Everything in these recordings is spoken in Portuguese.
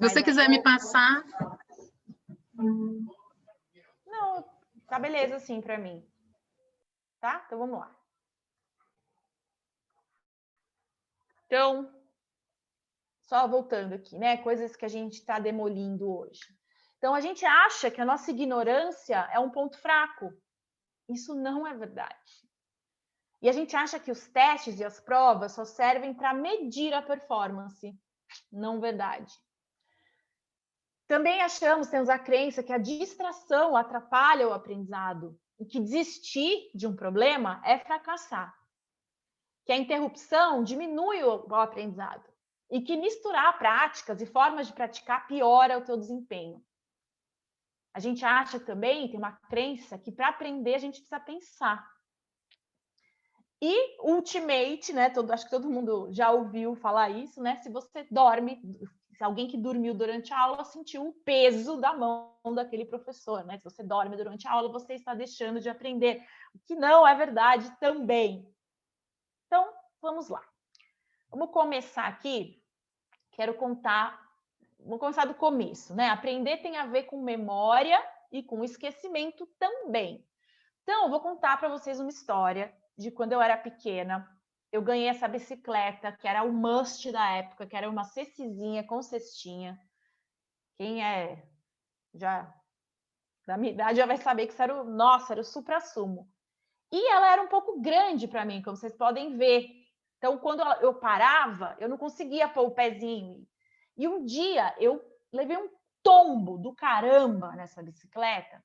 Mas você quiser me passar... Não, tá beleza assim para mim. Tá? Então vamos lá. Então, só voltando aqui, né? Coisas que a gente está demolindo hoje. Então, a gente acha que a nossa ignorância é um ponto fraco. Isso não é verdade. E a gente acha que os testes e as provas só servem para medir a performance. Não verdade. Também temos a crença que a distração atrapalha o aprendizado e que desistir de um problema é fracassar. Que a interrupção diminui o aprendizado e que misturar práticas e formas de praticar piora o teu desempenho. A gente acha também, tem uma crença que para aprender a gente precisa pensar. E ultimate, né? Acho que todo mundo já ouviu falar isso, né? Se você dorme, se alguém que dormiu durante a aula sentiu o peso da mão daquele professor, né? Se você dorme durante a aula, você está deixando de aprender, o que não é verdade também. Então, vamos lá. Vamos começar aqui. Vou começar do começo, né? Aprender tem a ver com memória e com esquecimento também. Então, eu vou contar para vocês uma história de quando eu era pequena. Eu ganhei essa bicicleta, que era o must da época, que era uma cecizinha com cestinha. Quem é já da minha idade já vai saber que isso era era o suprassumo. E ela era um pouco grande para mim, como vocês podem ver. Então, quando eu parava, eu não conseguia pôr o pezinho. E um dia eu levei um tombo do caramba nessa bicicleta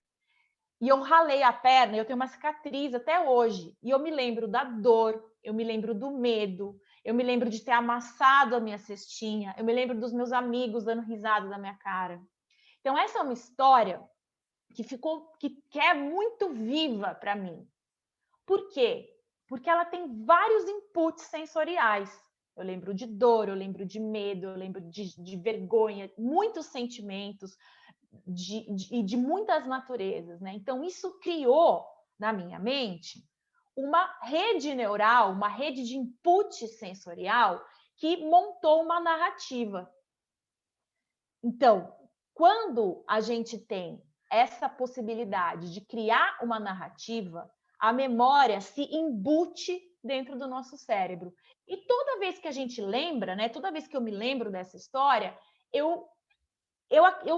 e eu ralei a perna, eu tenho uma cicatriz até hoje. E eu me lembro da dor, eu me lembro do medo, eu me lembro de ter amassado a minha cestinha, eu me lembro dos meus amigos dando risada da minha cara. Então, essa é uma história que é muito viva para mim. Por quê? Porque ela tem vários inputs sensoriais. Eu lembro de dor, eu lembro de medo, eu lembro de vergonha, muitos sentimentos de muitas naturezas, né? Então, isso criou na minha mente uma rede neural, uma rede de input sensorial que montou uma narrativa. Então, quando a gente tem essa possibilidade de criar uma narrativa, a memória se embute dentro do nosso cérebro. E toda vez que a gente lembra, né? Toda vez que eu me lembro dessa história, eu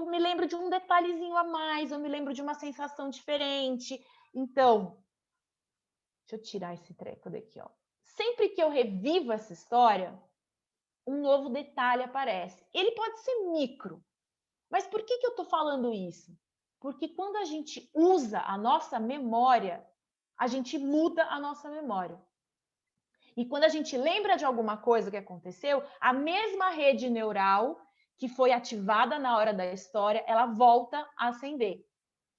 me lembro de um detalhezinho a mais, eu me lembro de uma sensação diferente. Então, deixa eu tirar esse treco daqui, ó. Sempre que eu revivo essa história, um novo detalhe aparece. Ele pode ser micro, mas por que eu estou falando isso? Porque quando a gente usa a nossa memória, a gente muda a nossa memória. E quando a gente lembra de alguma coisa que aconteceu, a mesma rede neural que foi ativada na hora da história, ela volta a acender.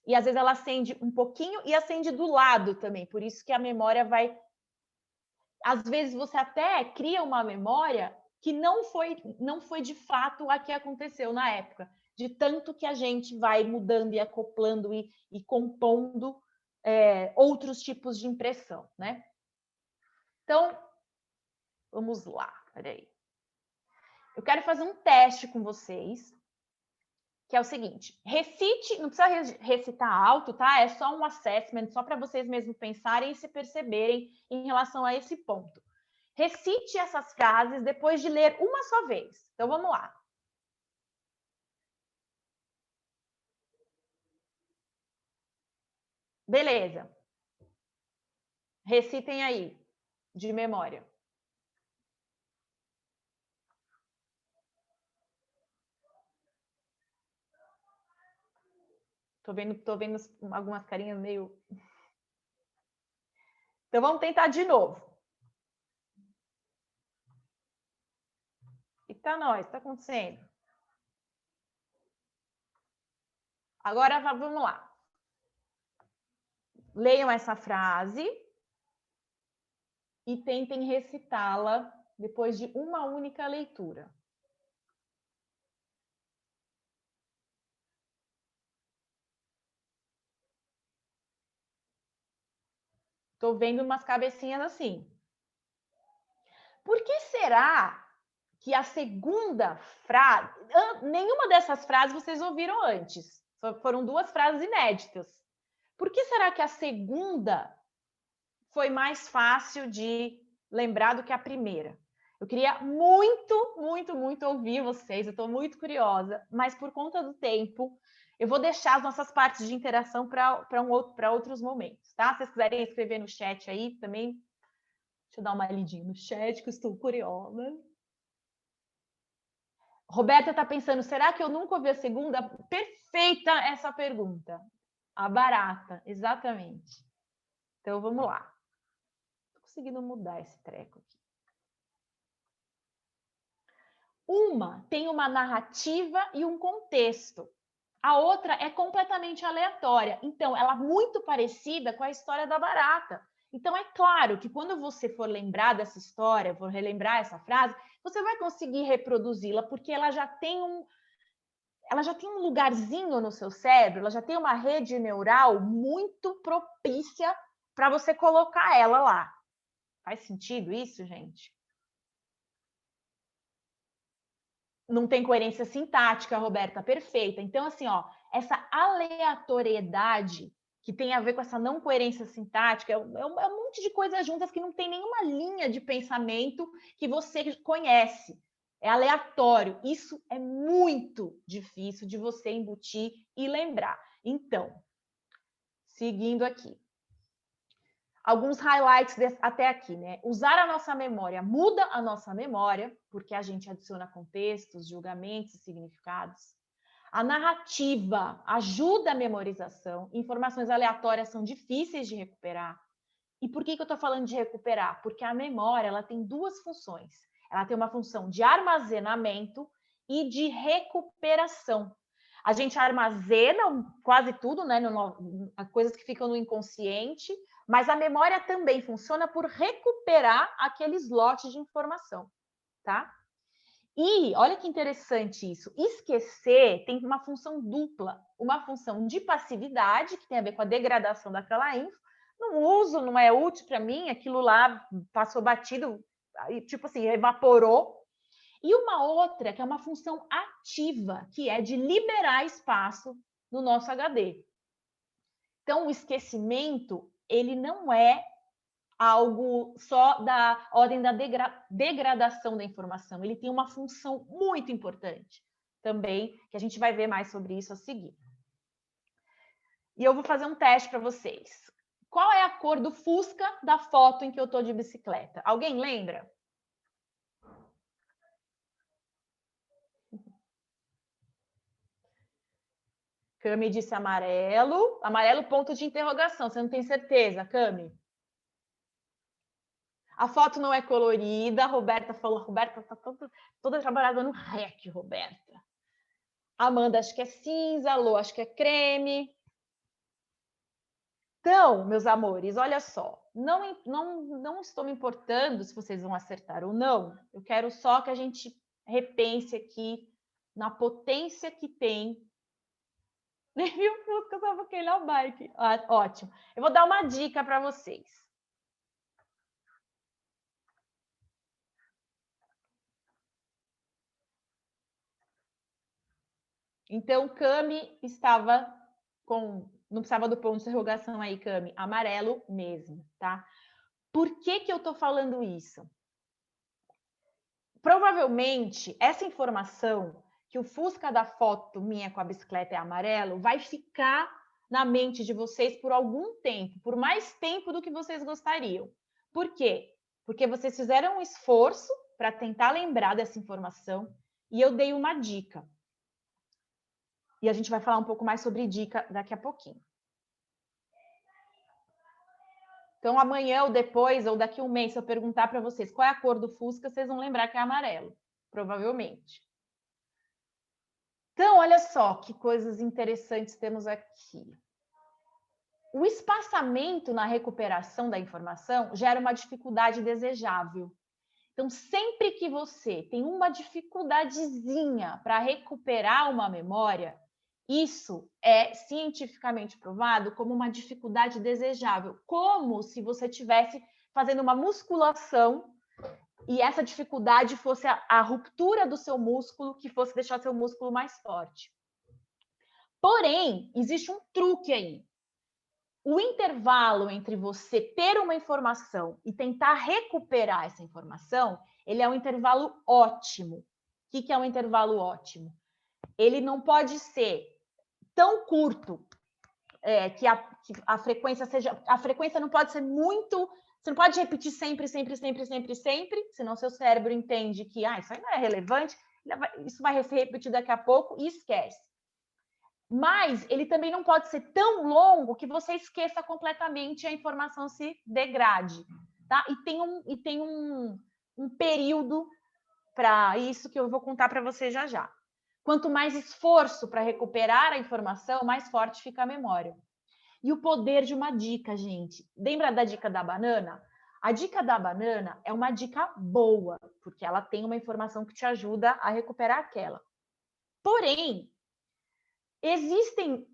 E às vezes ela acende um pouquinho e acende do lado também. Por isso que a memória vai... Às vezes você até cria uma memória que não foi de fato a que aconteceu na época. De tanto que a gente vai mudando e acoplando e compondo outros tipos de impressão, né? Então, vamos lá, peraí. Eu quero fazer um teste com vocês, que é o seguinte: recite, não precisa recitar alto, tá? É só um assessment, só para vocês mesmos pensarem e se perceberem em relação a esse ponto. Recite essas frases depois de ler uma só vez. Então, vamos lá. Beleza. Recitem aí, de memória. Tô vendo algumas carinhas meio... Então, vamos tentar de novo. Eita, nós, o que está acontecendo? Agora, vamos lá. Leiam essa frase e tentem recitá-la depois de uma única leitura. Estou vendo umas cabecinhas assim. Por que será que a segunda frase... Nenhuma dessas frases vocês ouviram antes. Foram duas frases inéditas. Por que será que a segunda foi mais fácil de lembrar do que a primeira? Eu queria muito, muito, muito ouvir vocês. Eu estou muito curiosa, mas por conta do tempo, eu vou deixar as nossas partes de interação para outros momentos, tá? Se vocês quiserem escrever no chat aí também, deixa eu dar uma lidinha no chat, que eu estou curiosa. Roberta está pensando, será que eu nunca ouvi a segunda? Perfeita essa pergunta. A barata, exatamente. Então, vamos lá. Estou conseguindo mudar esse treco aqui. Uma tem uma narrativa e um contexto. A outra é completamente aleatória. Então, ela é muito parecida com a história da barata. Então, é claro que quando você for lembrar dessa história, for relembrar essa frase, você vai conseguir reproduzi-la, porque ela já tem um lugarzinho no seu cérebro, ela já tem uma rede neural muito propícia para você colocar ela lá. Faz sentido isso, gente? Não tem coerência sintática, Roberta, perfeita. Então, assim, ó, essa aleatoriedade que tem a ver com essa não coerência sintática, é um monte de coisas juntas que não tem nenhuma linha de pensamento que você conhece. É aleatório. Isso é muito difícil de você embutir e lembrar. Então, seguindo aqui. Alguns highlights até aqui, né? Usar a nossa memória muda a nossa memória, porque a gente adiciona contextos, julgamentos e significados. A narrativa ajuda a memorização. Informações aleatórias são difíceis de recuperar. E por que eu estou falando de recuperar? Porque a memória ela tem duas funções. Ela tem uma função de armazenamento e de recuperação. A gente armazena quase tudo, né? Coisas que ficam no inconsciente, mas a memória também funciona por recuperar aqueles lotes de informação, tá? E olha que interessante isso. Esquecer tem uma função dupla, uma função de passividade, que tem a ver com a degradação daquela info. Não uso, não é útil para mim, aquilo lá passou batido, tipo assim, evaporou. E uma outra, que é uma função ativa, que é de liberar espaço no nosso HD. Então, o esquecimento, ele não é algo só da ordem da degradação da informação. Ele tem uma função muito importante também, que a gente vai ver mais sobre isso a seguir. E eu vou fazer um teste para vocês. Qual é a cor do Fusca da foto em que eu estou de bicicleta? Alguém lembra? Cami disse amarelo. Amarelo, ponto de interrogação. Você não tem certeza, Cami? A foto não é colorida. A Roberta falou. A Roberta está toda trabalhada no REC, Roberta. Amanda, acho que é cinza. Lô, acho que é creme. Então, meus amores, olha só. Não estou me importando se vocês vão acertar ou não. Eu quero só que a gente repense aqui na potência que tem. Nem vi o Fusca, só porque ele é o bike. Ah, ótimo. Eu vou dar uma dica para vocês. Então, Cami estava com... Não precisava do ponto de interrogação aí, Cami. Amarelo mesmo, tá? Por que eu estou falando isso? Provavelmente, essa informação que o Fusca da foto minha com a bicicleta é amarelo vai ficar na mente de vocês por algum tempo, por mais tempo do que vocês gostariam. Por quê? Porque vocês fizeram um esforço para tentar lembrar dessa informação e eu dei uma dica. E a gente vai falar um pouco mais sobre dica daqui a pouquinho. Então, amanhã ou depois, ou daqui a um mês, se eu perguntar para vocês qual é a cor do Fusca, vocês vão lembrar que é amarelo, provavelmente. Então, olha só que coisas interessantes temos aqui. O espaçamento na recuperação da informação gera uma dificuldade desejável. Então, sempre que você tem uma dificuldadezinha para recuperar uma memória, isso é cientificamente provado como uma dificuldade desejável, como se você estivesse fazendo uma musculação e essa dificuldade fosse a ruptura do seu músculo, que fosse deixar seu músculo mais forte. Porém, existe um truque aí. O intervalo entre você ter uma informação e tentar recuperar essa informação, ele é um intervalo ótimo. O que é um intervalo ótimo? Ele não pode ser tão curto que a frequência seja... A frequência não pode ser muito... Você não pode repetir sempre, senão seu cérebro entende que isso aí não é relevante, isso vai ser repetido daqui a pouco e esquece. Mas ele também não pode ser tão longo que você esqueça completamente e a informação se degrade, tá? E tem um período para isso que eu vou contar para você já já. Quanto mais esforço para recuperar a informação, mais forte fica a memória. E o poder de uma dica, gente. Lembra da dica da banana? A dica da banana é uma dica boa, porque ela tem uma informação que te ajuda a recuperar aquela. Porém, existem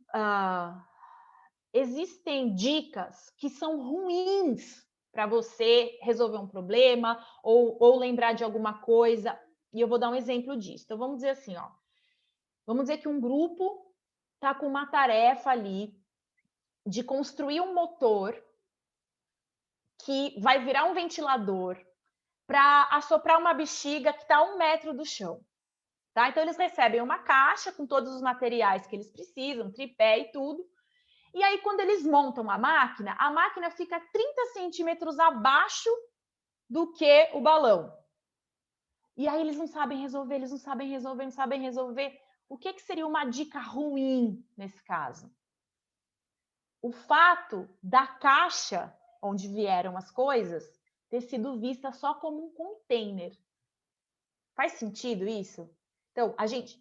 dicas que são ruins para você resolver um problema ou lembrar de alguma coisa. E eu vou dar um exemplo disso. Então, vamos dizer assim, ó. Vamos dizer que um grupo está com uma tarefa ali de construir um motor que vai virar um ventilador para assoprar uma bexiga que está a 1 metro do chão. Tá? Então, eles recebem uma caixa com todos os materiais que eles precisam, tripé e tudo. E aí, quando eles montam a máquina fica 30 centímetros abaixo do que o balão. E aí, eles não sabem resolver. O que seria uma dica ruim nesse caso? O fato da caixa onde vieram as coisas ter sido vista só como um container. Faz sentido isso? Então,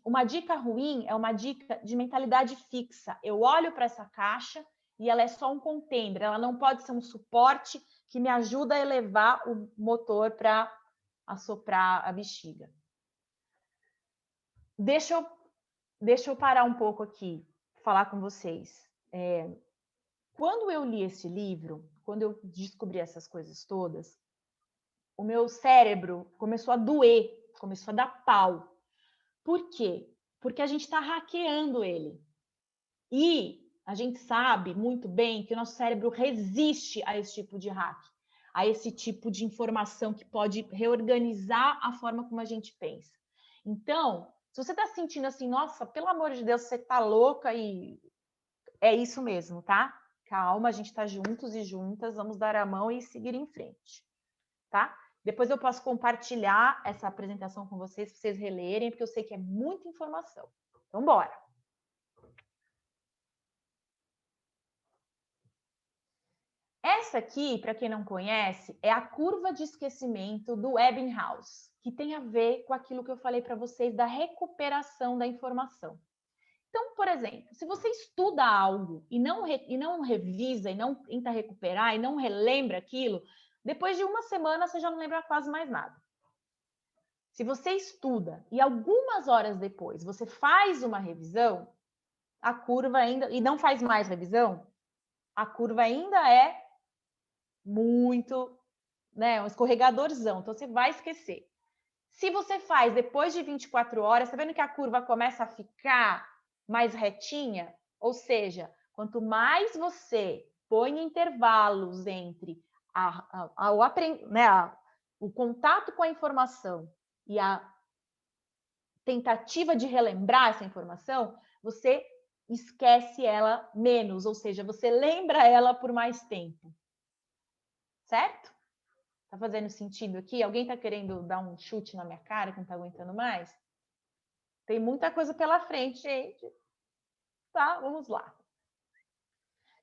uma dica ruim é uma dica de mentalidade fixa. Eu olho para essa caixa e ela é só um container, ela não pode ser um suporte que me ajuda a elevar o motor para assoprar a bexiga. Deixa eu parar um pouco aqui, falar com vocês. Quando eu li esse livro, quando eu descobri essas coisas todas, o meu cérebro começou a doer, começou a dar pau. Por quê? Porque a gente está hackeando ele. E a gente sabe muito bem que o nosso cérebro resiste a esse tipo de hack, a esse tipo de informação que pode reorganizar a forma como a gente pensa. Então, se você está sentindo assim, nossa, pelo amor de Deus, você está louca e é isso mesmo, tá? Calma, a gente está juntos e juntas, vamos dar a mão e seguir em frente, tá? Depois eu posso compartilhar essa apresentação com vocês, para vocês relerem, porque eu sei que é muita informação. Então, bora! Essa aqui, para quem não conhece, é a curva de esquecimento do Ebbinghaus, que tem a ver com aquilo que eu falei para vocês da recuperação da informação. Então, por exemplo, se você estuda algo e não revisa, e não tenta recuperar, e não relembra aquilo, depois de uma semana você já não lembra quase mais nada. Se você estuda e algumas horas depois você faz uma revisão, a curva ainda... E não faz mais revisão, a curva ainda é muito... um escorregadorzão, então você vai esquecer. Se você faz depois de 24 horas, tá vendo que a curva começa a ficar mais retinha? Ou seja, quanto mais você põe intervalos entre o contato com a informação e a tentativa de relembrar essa informação, você esquece ela menos, ou seja, você lembra ela por mais tempo. Certo? Tá fazendo sentido aqui? Alguém tá querendo dar um chute na minha cara que não tá aguentando mais? Tem muita coisa pela frente, gente. Tá, vamos lá.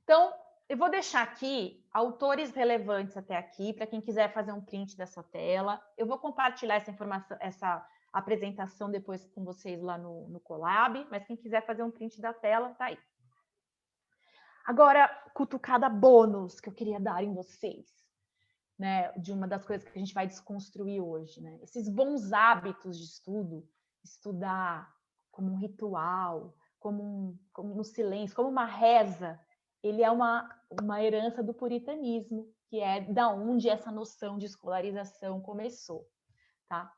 Então, eu vou deixar aqui autores relevantes até aqui, para quem quiser fazer um print dessa tela. Eu vou compartilhar essa informação, essa apresentação depois com vocês lá no Colab, mas quem quiser fazer um print da tela, tá aí. Agora, cutucada bônus que eu queria dar em vocês, né, de uma das coisas que a gente vai desconstruir hoje, né? Esses bons hábitos de estudo, estudar como um ritual, como no silêncio, como uma reza, ele é uma herança do puritanismo, que é da onde essa noção de escolarização começou. tá?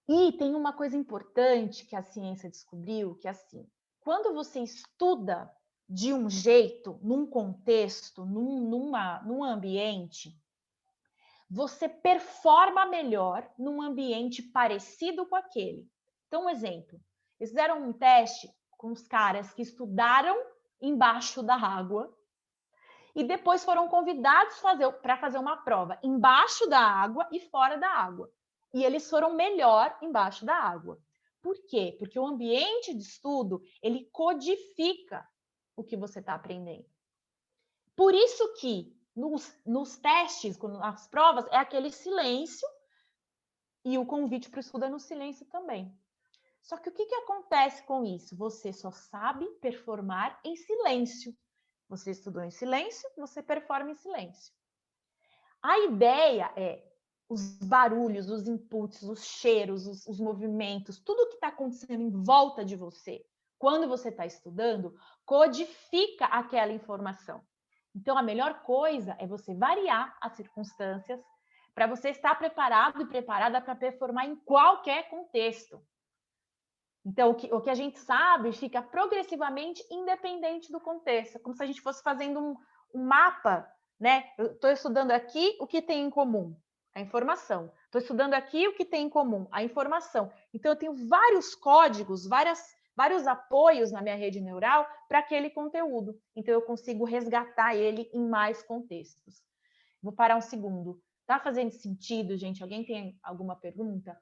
E tem uma coisa importante que a ciência descobriu, que é assim, quando você estuda de um jeito, num contexto, num ambiente, você performa melhor num ambiente parecido com aquele. Então, um exemplo, eles fizeram um teste com os caras que estudaram embaixo da água e depois foram convidados para fazer uma prova embaixo da água e fora da água. E eles foram melhor embaixo da água. Por quê? Porque o ambiente de estudo, ele codifica o que você está aprendendo. Por isso que nos testes, nas provas, é aquele silêncio e o convite para o estudo é no silêncio também. Só que o que acontece com isso? Você só sabe performar em silêncio. Você estudou em silêncio, você performa em silêncio. A ideia é os barulhos, os inputs, os cheiros, os movimentos, tudo que está acontecendo em volta de você, quando você está estudando, codifica aquela informação. Então, a melhor coisa é você variar as circunstâncias para você estar preparado e preparada para performar em qualquer contexto. Então, o que a gente sabe fica progressivamente independente do contexto, como se a gente fosse fazendo um mapa, né? Eu estou estudando aqui o que tem em comum, a informação. Estou estudando aqui o que tem em comum, a informação. Então, eu tenho vários códigos, vários apoios na minha rede neural para aquele conteúdo. Então, eu consigo resgatar ele em mais contextos. Vou parar um segundo. Tá fazendo sentido, gente? Alguém tem alguma pergunta?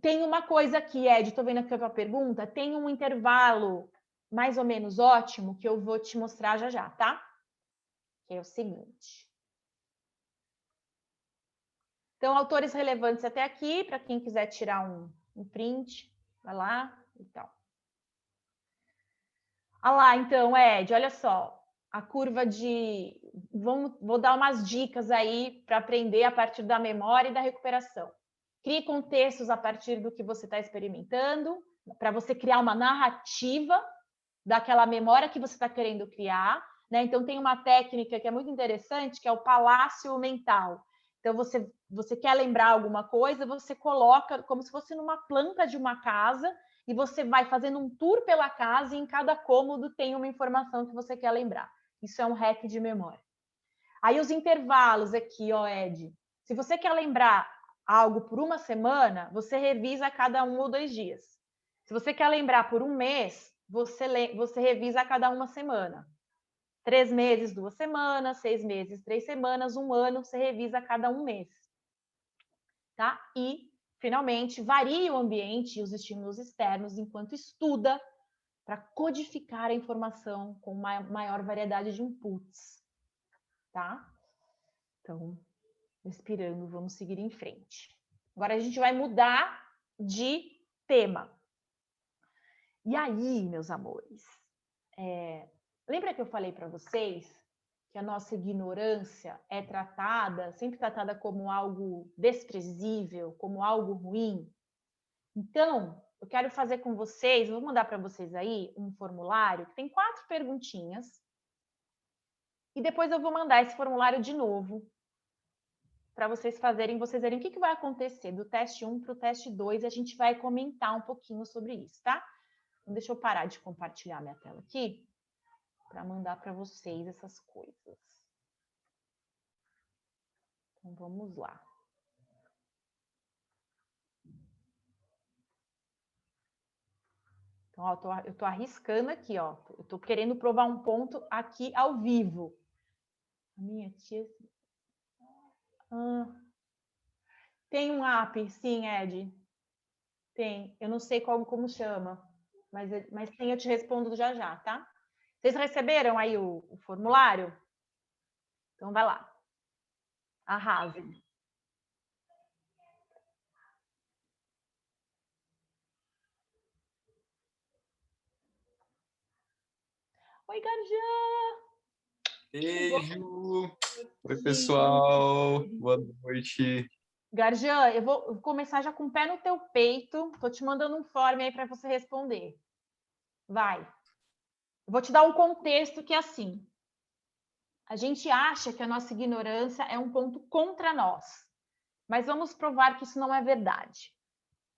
Tem uma coisa aqui, Ed, estou vendo aqui a tua pergunta, tem um intervalo mais ou menos ótimo que eu vou te mostrar já já, tá? Que é o seguinte. Então, autores relevantes até aqui, para quem quiser tirar um print, vai lá e tal. Ah lá, então, Ed, olha só, a curva de... Vou dar umas dicas aí para aprender a partir da memória e da recuperação. Crie contextos a partir do que você está experimentando, para você criar uma narrativa daquela memória que você está querendo criar, né? Então, tem uma técnica que é muito interessante, que é o palácio mental. Então, você quer lembrar alguma coisa, você coloca como se fosse numa planta de uma casa e você vai fazendo um tour pela casa e em cada cômodo tem uma informação que você quer lembrar. Isso é um hack de memória. Aí, os intervalos aqui, ó, Ed. Se você quer lembrar algo por uma semana, você revisa a cada 1 ou 2 dias. Se você quer lembrar por um mês, você revisa a cada uma semana. 3 meses, 2 semanas, 6 meses, 3 semanas, 1 ano, você revisa a cada 1 mês. Tá? E, finalmente, varie o ambiente e os estímulos externos enquanto estuda para codificar a informação com uma maior variedade de inputs. Tá? Então, respirando, vamos seguir em frente. Agora a gente vai mudar de tema. E aí, meus amores, lembra que eu falei para vocês que a nossa ignorância é sempre tratada como algo desprezível, como algo ruim? Então, eu quero fazer com vocês, vou mandar para vocês aí um formulário que tem 4 perguntinhas. E depois eu vou mandar esse formulário de novo para vocês verem o que vai acontecer do teste 1 para o teste 2 e a gente vai comentar um pouquinho sobre isso, tá? Então, deixa eu parar de compartilhar minha tela aqui para mandar para vocês essas coisas. Então, vamos lá. Então, ó, eu tô arriscando aqui, ó. Eu tô querendo provar um ponto aqui ao vivo. A minha tia... Tem um app, sim, Ed. Tem. Eu não sei como chama, mas tem, eu te respondo já já, tá? Vocês receberam aí o formulário? Então, vai lá. Arrasem. Oi, Garjan! Beijo! Oi, pessoal! Boa noite! Garjan, eu vou começar já com o pé no teu peito. Tô te mandando um form aí para você responder. Vai. Eu vou te dar um contexto que é assim. A gente acha que a nossa ignorância é um ponto contra nós, mas vamos provar que isso não é verdade.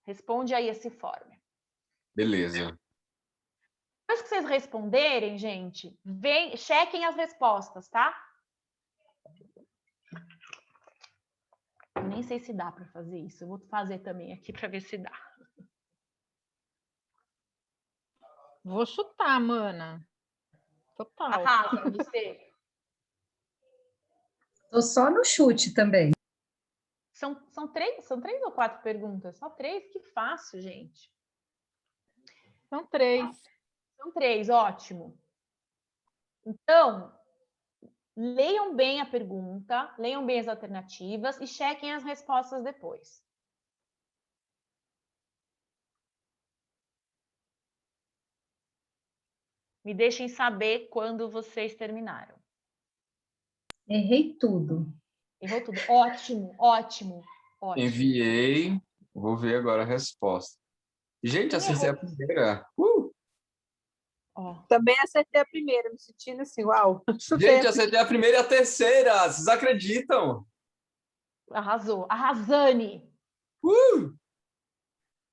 Responde aí esse form. Beleza. Depois que vocês responderem, gente, chequem as respostas, tá? Eu nem sei se dá para fazer isso. Eu vou fazer também aqui para ver se dá. Vou chutar, mana. Total. Arrasa, você. Tô só no chute também. São três ou quatro perguntas? Só três? Que fácil, gente. São 3. São três, ótimo. Então, leiam bem a pergunta, leiam bem as alternativas e chequem as respostas depois. Me deixem saber quando vocês terminaram. Errei tudo. Errou tudo. Ótimo, ótimo, ótimo. Enviei. Vou ver agora a resposta. Gente, acertei a primeira. Ó. Também acertei a primeira, me sentindo assim, uau. Gente, acertei a primeira e a terceira. Vocês acreditam? Arrasou. Arrasane.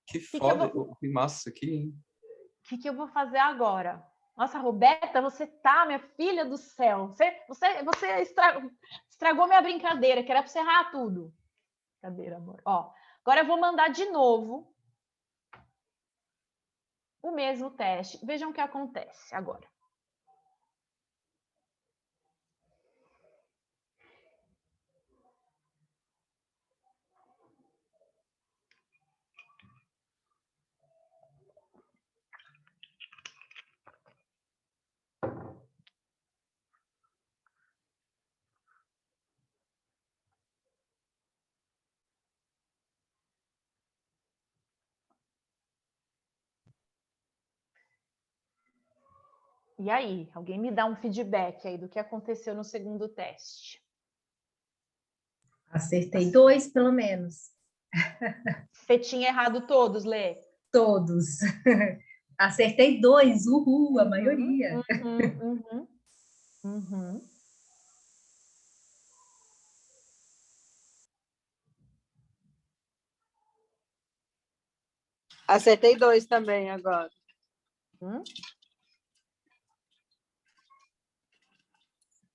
Que foda. Que massa isso aqui, hein? O que eu vou fazer agora? Nossa, Roberta, você tá, minha filha do céu. Você estragou minha brincadeira, que era para você errar tudo. Brincadeira, amor. Ó, agora eu vou mandar de novo o mesmo teste. Vejam o que acontece agora. E aí, alguém me dá um feedback aí do que aconteceu no segundo teste? Acertei 2, pelo menos. Você tinha errado todos, Lê? Todos. Acertei 2, uhul, a maioria. Uhum. Acertei 2 também agora.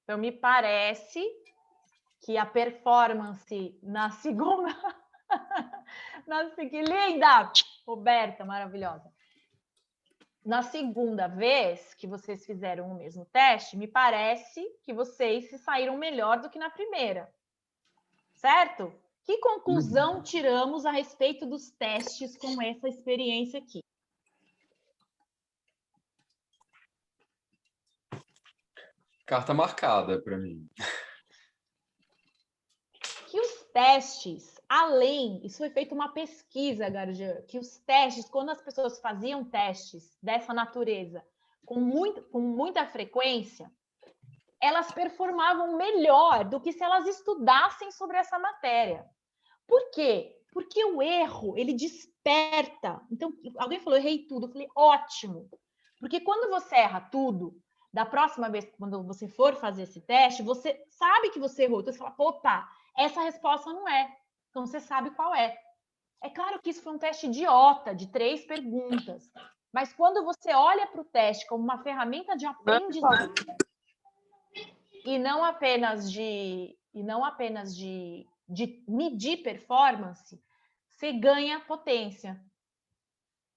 Então, me parece que a performance na segunda... Que linda! Roberta, maravilhosa. Na segunda vez que vocês fizeram o mesmo teste, me parece que vocês se saíram melhor do que na primeira. Certo? Que conclusão tiramos a respeito dos testes com essa experiência aqui? Carta marcada para mim. Que os testes, isso foi feita uma pesquisa, Garjan, que os testes, quando as pessoas faziam testes dessa natureza com muita frequência, elas performavam melhor do que se elas estudassem sobre essa matéria. Por quê? Porque o erro, ele desperta. Então, alguém falou, errei tudo. Eu falei, ótimo. Porque quando você erra tudo, da próxima vez, quando você for fazer esse teste, você sabe que você errou. Então, você fala, opa, essa resposta não é. Então, você sabe qual é. É claro que isso foi um teste idiota, de 3 perguntas. Mas quando você olha para o teste como uma ferramenta de aprendizado, e não apenas de medir performance, você ganha potência.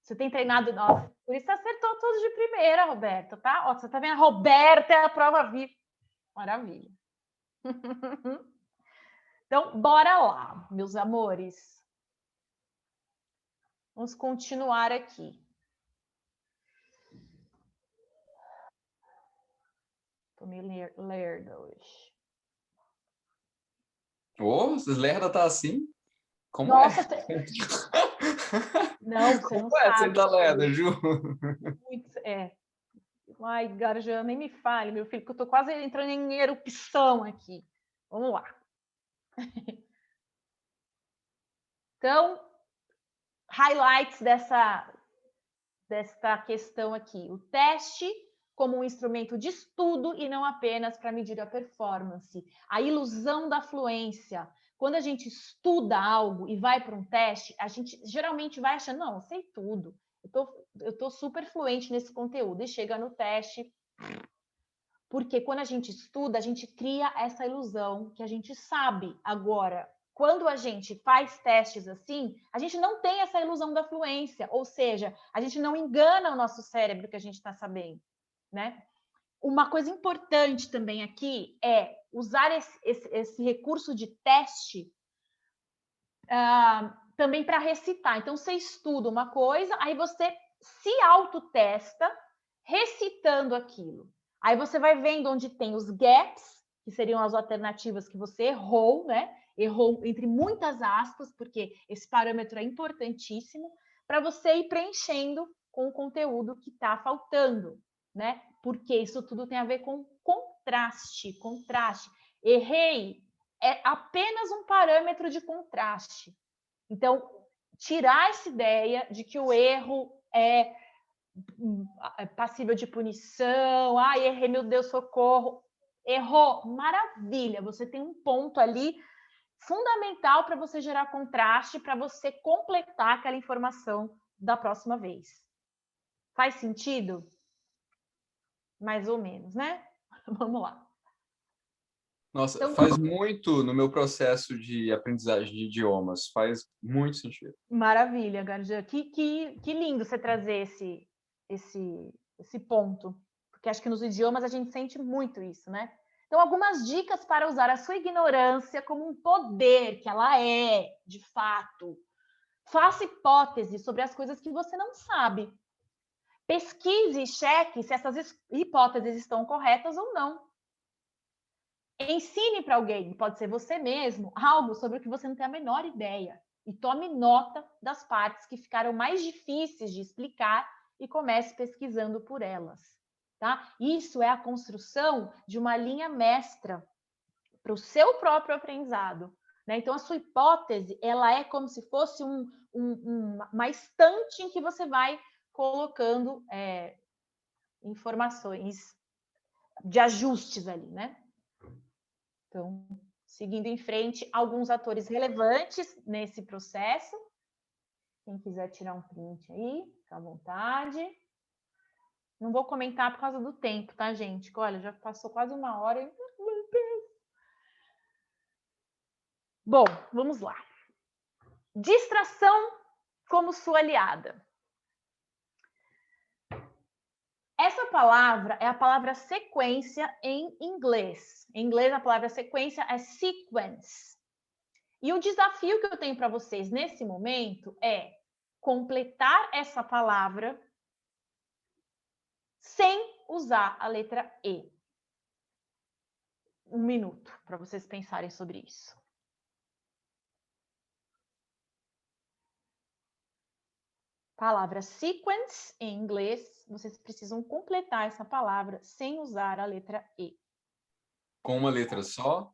Você tem treinado... Nossa, por isso você acertou tudo de primeira, Roberta, tá? Ó, você tá vendo? A Roberta é a prova viva. Maravilha. Então, bora lá, meus amores. Vamos continuar aqui. Tô meio lerda hoje. Vocês lerda tá assim? Como Nossa, é? Não, você não Como é sabe. ser da lerda, Ju? Muito, Ai, Garjan, nem me fale, meu filho, que eu tô quase entrando em erupção aqui. Vamos lá. Então, highlights desta questão aqui. O teste como um instrumento de estudo e não apenas para medir a performance. A ilusão da fluência. Quando a gente estuda algo e vai para um teste, a gente geralmente vai achando, não, eu sei tudo, eu tô super fluente nesse conteúdo, e chega no teste. Porque quando a gente estuda, a gente cria essa ilusão que a gente sabe. Agora, quando a gente faz testes assim, a gente não tem essa ilusão da fluência, ou seja, a gente não engana o nosso cérebro que a gente está sabendo, né? Uma coisa importante também aqui é usar esse recurso de teste também para recitar. Então, você estuda uma coisa, aí você se autotesta recitando aquilo. Aí você vai vendo onde tem os gaps, que seriam as alternativas que você errou, né? Errou entre muitas aspas, porque esse parâmetro é importantíssimo, para você ir preenchendo com o conteúdo que está faltando, né? Porque isso tudo tem a ver com contraste, contraste. Errei é apenas um parâmetro de contraste. Então, tirar essa ideia de que o erro é passível de punição, errei, meu Deus, socorro. Errou, maravilha, você tem um ponto ali fundamental para você gerar contraste, para você completar aquela informação da próxima vez. Faz sentido? Mais ou menos, né? Vamos lá. Nossa, Então, faz muito no meu processo de aprendizagem de idiomas, faz muito sentido. Maravilha, Garjan. Que lindo você trazer esse ponto. Porque acho que nos idiomas a gente sente muito isso, né? Então, algumas dicas para usar a sua ignorância como um poder, que ela é, de fato. Faça hipóteses sobre as coisas que você não sabe. Pesquise e cheque se essas hipóteses estão corretas ou não. Ensine para alguém, pode ser você mesmo, algo sobre o que você não tem a menor ideia. E tome nota das partes que ficaram mais difíceis de explicar e comece pesquisando por elas. Tá? Isso é a construção de uma linha mestra para o seu próprio aprendizado. Né? Então, a sua hipótese ela é como se fosse uma estante em que você vai colocando informações de ajustes ali, né? Então, seguindo em frente, alguns atores relevantes nesse processo. Quem quiser tirar um print aí, fica à vontade. Não vou comentar por causa do tempo, tá, gente? Olha, já passou quase uma hora. Bom, vamos lá. Distração como sua aliada. Essa palavra é a palavra sequência em inglês. Em inglês, a palavra sequência é sequence. E o desafio que eu tenho para vocês nesse momento é completar essa palavra sem usar a letra E. 1 minuto para vocês pensarem sobre isso. Palavra sequence, em inglês, vocês precisam completar essa palavra sem usar a letra E. Com uma letra só?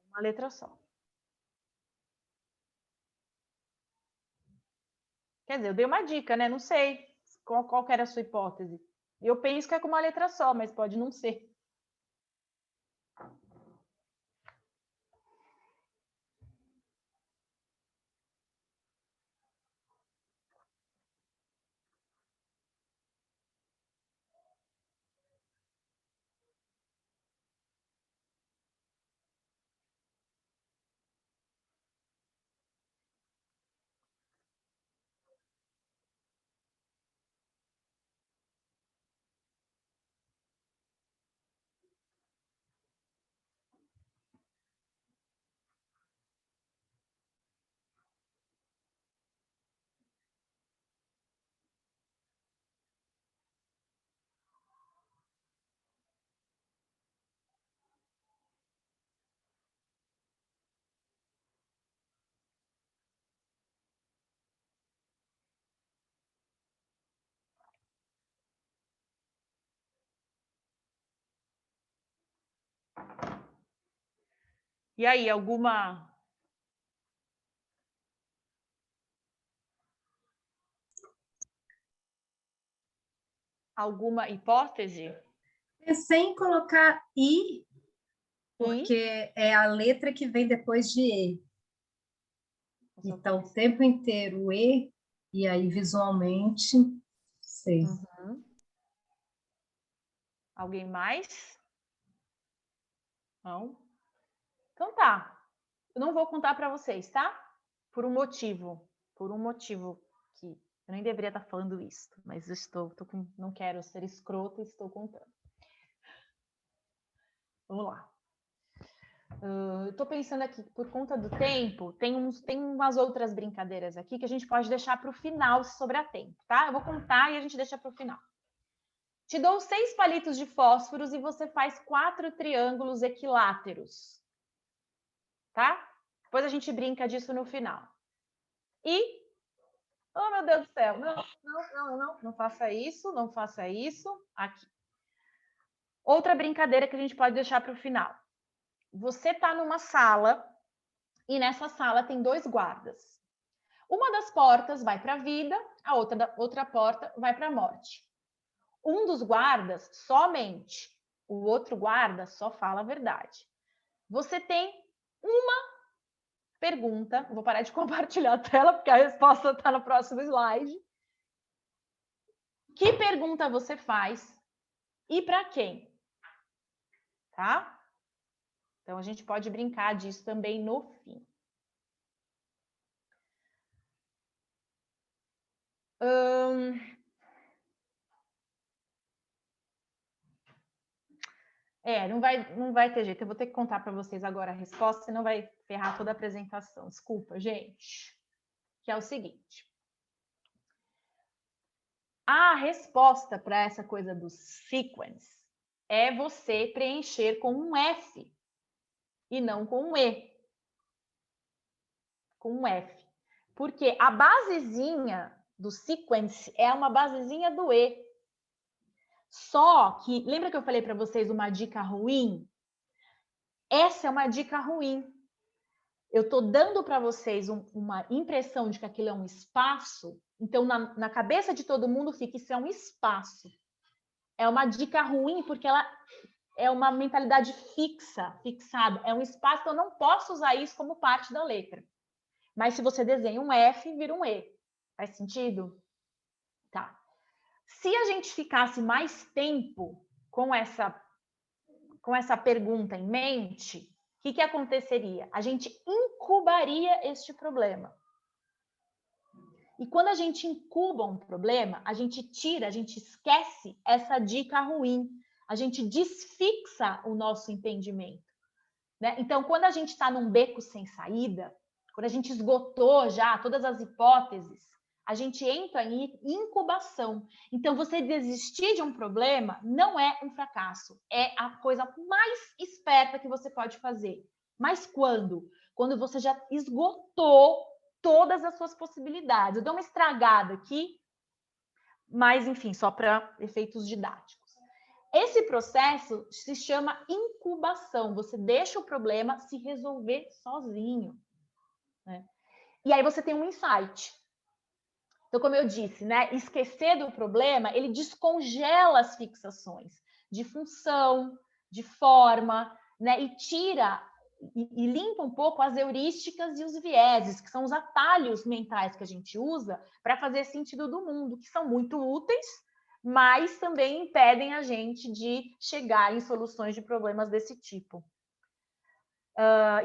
Uma letra só. Quer dizer, eu dei uma dica, né? Não sei qual que era a sua hipótese. Eu penso que é com uma letra só, mas pode não ser. E aí, alguma hipótese? Pensei em colocar I, porque é a letra que vem depois de E. Então, o tempo inteiro E, e aí visualmente, sei. Uhum. Alguém mais? Não? Então tá. Eu não vou contar para vocês, tá? Por um motivo. Por um motivo que eu nem deveria estar falando isso, mas eu não quero ser escrota e estou contando. Vamos lá. Eu estou pensando aqui, por conta do tempo, tem umas outras brincadeiras aqui que a gente pode deixar para o final, se sobrar tempo, tá? Eu vou contar e a gente deixa para o final. Te dou 6 palitos de fósforos e você faz 4 triângulos equiláteros, tá? Depois a gente brinca disso no final. E, oh meu Deus do céu, não faça isso, não faça isso, aqui. Outra brincadeira que a gente pode deixar para o final. Você está numa sala e nessa sala tem 2 guardas. Uma das portas vai para a vida, a outra porta vai para a morte. Um dos guardas só mente, o outro guarda só fala a verdade. Você tem uma pergunta, vou parar de compartilhar a tela porque a resposta está no próximo slide. Que pergunta você faz e para quem? Tá? Então a gente pode brincar disso também no fim. Não vai ter jeito. Eu vou ter que contar para vocês agora a resposta, senão vai ferrar toda a apresentação. Desculpa, gente. Que é o seguinte. A resposta para essa coisa do sequence é você preencher com um F e não com um E. Com um F. Porque a basezinha do sequence é uma basezinha do E. Só que, lembra que eu falei para vocês uma dica ruim? Essa é uma dica ruim. Eu estou dando para vocês uma impressão de que aquilo é um espaço, então na cabeça de todo mundo fica, isso é um espaço. É uma dica ruim porque ela é uma mentalidade fixada. É um espaço que eu não posso usar isso como parte da letra. Mas se você desenha um F, vira um E. Faz sentido? Tá. Se a gente ficasse mais tempo com essa pergunta em mente, o que aconteceria? A gente incubaria este problema. E quando a gente incuba um problema, a gente esquece essa dica ruim. A gente desfixa o nosso entendimento. Né? Então, quando a gente está num beco sem saída, quando a gente esgotou já todas as hipóteses, a gente entra em incubação. Então, você desistir de um problema não é um fracasso. É a coisa mais esperta que você pode fazer. Mas quando? Quando você já esgotou todas as suas possibilidades. Eu dou uma estragada aqui, mas, enfim, só para efeitos didáticos. Esse processo se chama incubação. Você deixa o problema se resolver sozinho. Né? E aí você tem um insight. Então, como eu disse, né, esquecer do problema, ele descongela as fixações de função, de forma, né, e tira e limpa um pouco as heurísticas e os vieses, que são os atalhos mentais que a gente usa para fazer sentido do mundo, que são muito úteis, mas também impedem a gente de chegar em soluções de problemas desse tipo.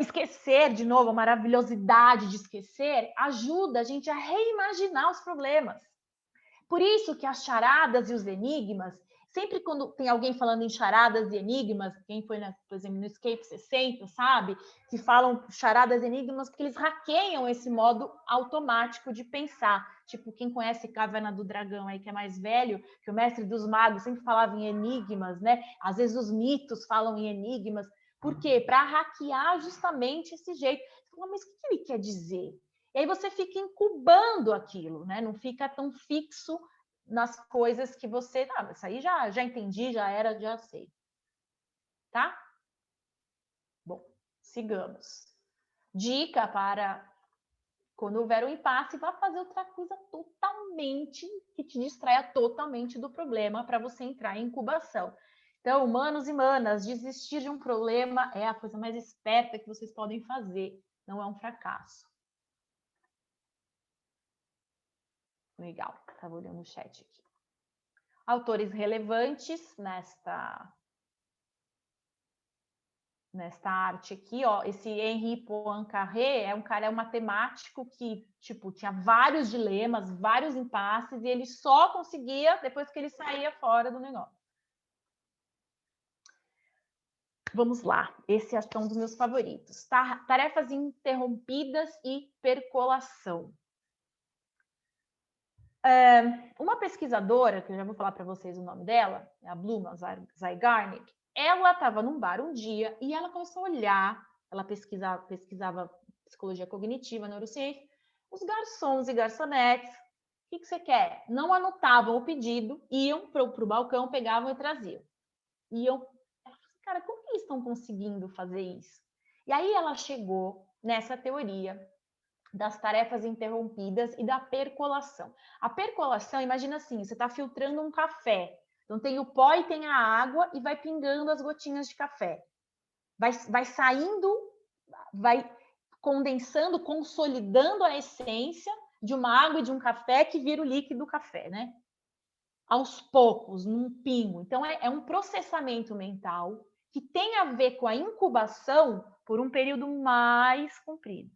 Esquecer, de novo, a maravilhosidade de esquecer, ajuda a gente a reimaginar os problemas. Por isso que as charadas e os enigmas, sempre quando tem alguém falando em charadas e enigmas, quem foi, por exemplo, no Escape 60, sabe? Que falam charadas e enigmas porque eles hackeiam esse modo automático de pensar. Tipo, quem conhece Caverna do Dragão aí, que é mais velho, que o mestre dos magos sempre falava em enigmas, né? Às vezes os mitos falam em enigmas. Por quê? Para hackear justamente esse jeito. Você fala, mas o que ele quer dizer? E aí você fica incubando aquilo, né? Não fica tão fixo nas coisas que você... Ah, isso aí já entendi, já era, já sei. Tá? Bom, sigamos. Dica para quando houver um impasse, vá fazer outra coisa totalmente, que te distraia totalmente do problema para você entrar em incubação. Então, manos e manas, desistir de um problema é a coisa mais esperta que vocês podem fazer. Não é um fracasso. Legal, estava olhando o chat aqui. Autores relevantes nesta arte aqui, ó, esse Henri Poincaré é um matemático que, tipo, tinha vários dilemas, vários impasses, e ele só conseguia depois que ele saía fora do negócio. Vamos lá, esse é um dos meus favoritos. Tarefas interrompidas e percolação. Uma pesquisadora, que eu já vou falar para vocês o nome dela, é a Bluma Zygarnik, ela estava num bar um dia e ela começou a olhar, ela pesquisava psicologia cognitiva, neurociência, os garçons e garçonetes, o que você quer? Não anotavam o pedido, iam para o balcão, pegavam e traziam. Ela falou assim, cara, como que eles estão conseguindo fazer isso? E aí ela chegou nessa teoria das tarefas interrompidas e da percolação. A percolação, imagina assim, você está filtrando um café. Então tem o pó e tem a água e vai pingando as gotinhas de café. Vai saindo, vai condensando, consolidando a essência de uma água e de um café que vira o líquido do café, né? Aos poucos, num pingo. Então é um processamento mental que tem a ver com a incubação por um período mais comprido.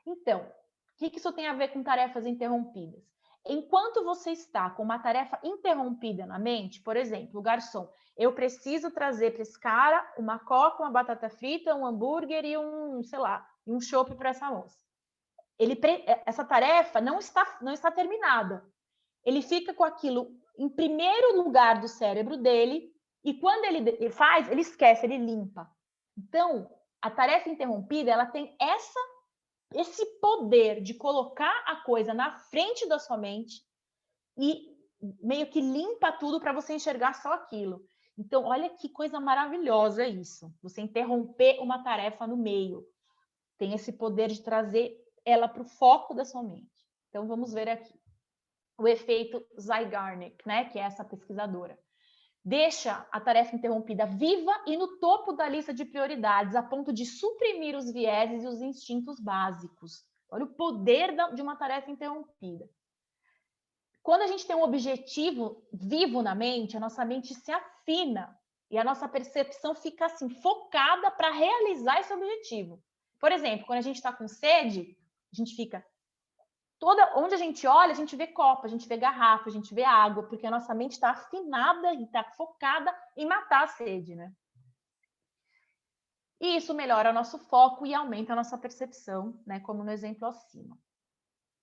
Então, o que isso tem a ver com tarefas interrompidas? Enquanto você está com uma tarefa interrompida na mente, por exemplo, o garçom, eu preciso trazer para esse cara uma coca, uma batata frita, um hambúrguer e um chopp para essa moça. Essa tarefa não está terminada. Ele fica com aquilo em primeiro lugar do cérebro dele e quando ele faz, ele esquece, ele limpa. Então, a tarefa interrompida, ela tem esse poder de colocar a coisa na frente da sua mente e meio que limpa tudo para você enxergar só aquilo. Então, olha que coisa maravilhosa isso. Você interromper uma tarefa no meio. Tem esse poder de trazer ela para o foco da sua mente. Então, vamos ver aqui. O efeito Zygarnik, né, que é essa pesquisadora. Deixa a tarefa interrompida viva e no topo da lista de prioridades, a ponto de suprimir os vieses e os instintos básicos. Olha o poder de uma tarefa interrompida. Quando a gente tem um objetivo vivo na mente, a nossa mente se afina e a nossa percepção fica assim, focada para realizar esse objetivo. Por exemplo, quando a gente está com sede, a gente fica... onde a gente olha, a gente vê copo, a gente vê garrafa, a gente vê água, porque a nossa mente está afinada e está focada em matar a sede, né? E isso melhora o nosso foco e aumenta a nossa percepção, né? Como no exemplo acima.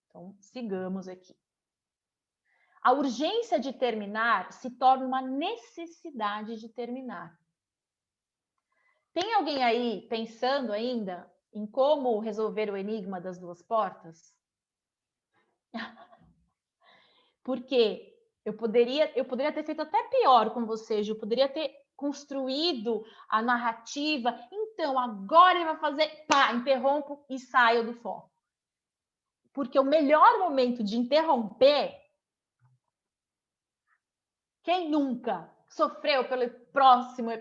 Então, sigamos aqui. A urgência de terminar se torna uma necessidade de terminar. Tem alguém aí pensando ainda em como resolver o enigma das duas portas? Porque eu poderia ter feito até pior com vocês, eu poderia ter construído a narrativa, então agora ele vai fazer, pá, interrompo e saio do foco. Porque o melhor momento de interromper, quem nunca sofreu pelo próximo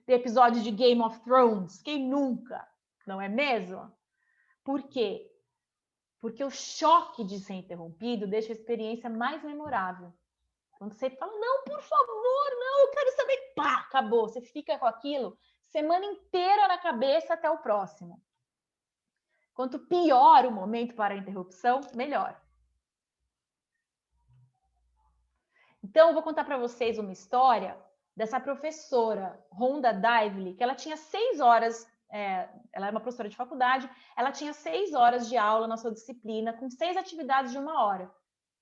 episódio de Game of Thrones? Quem nunca? Não é mesmo? Por quê? Porque o choque de ser interrompido deixa a experiência mais memorável. Quando você fala, não, por favor, não, eu quero saber, pá, acabou. Você fica com aquilo semana inteira na cabeça até o próximo. Quanto pior o momento para a interrupção, melhor. Então, eu vou contar para vocês uma história dessa professora, Rhonda Dively, que ela tinha 6 horas, ela é uma professora de faculdade, ela tinha 6 horas de aula na sua disciplina, com 6 atividades de 1 hora.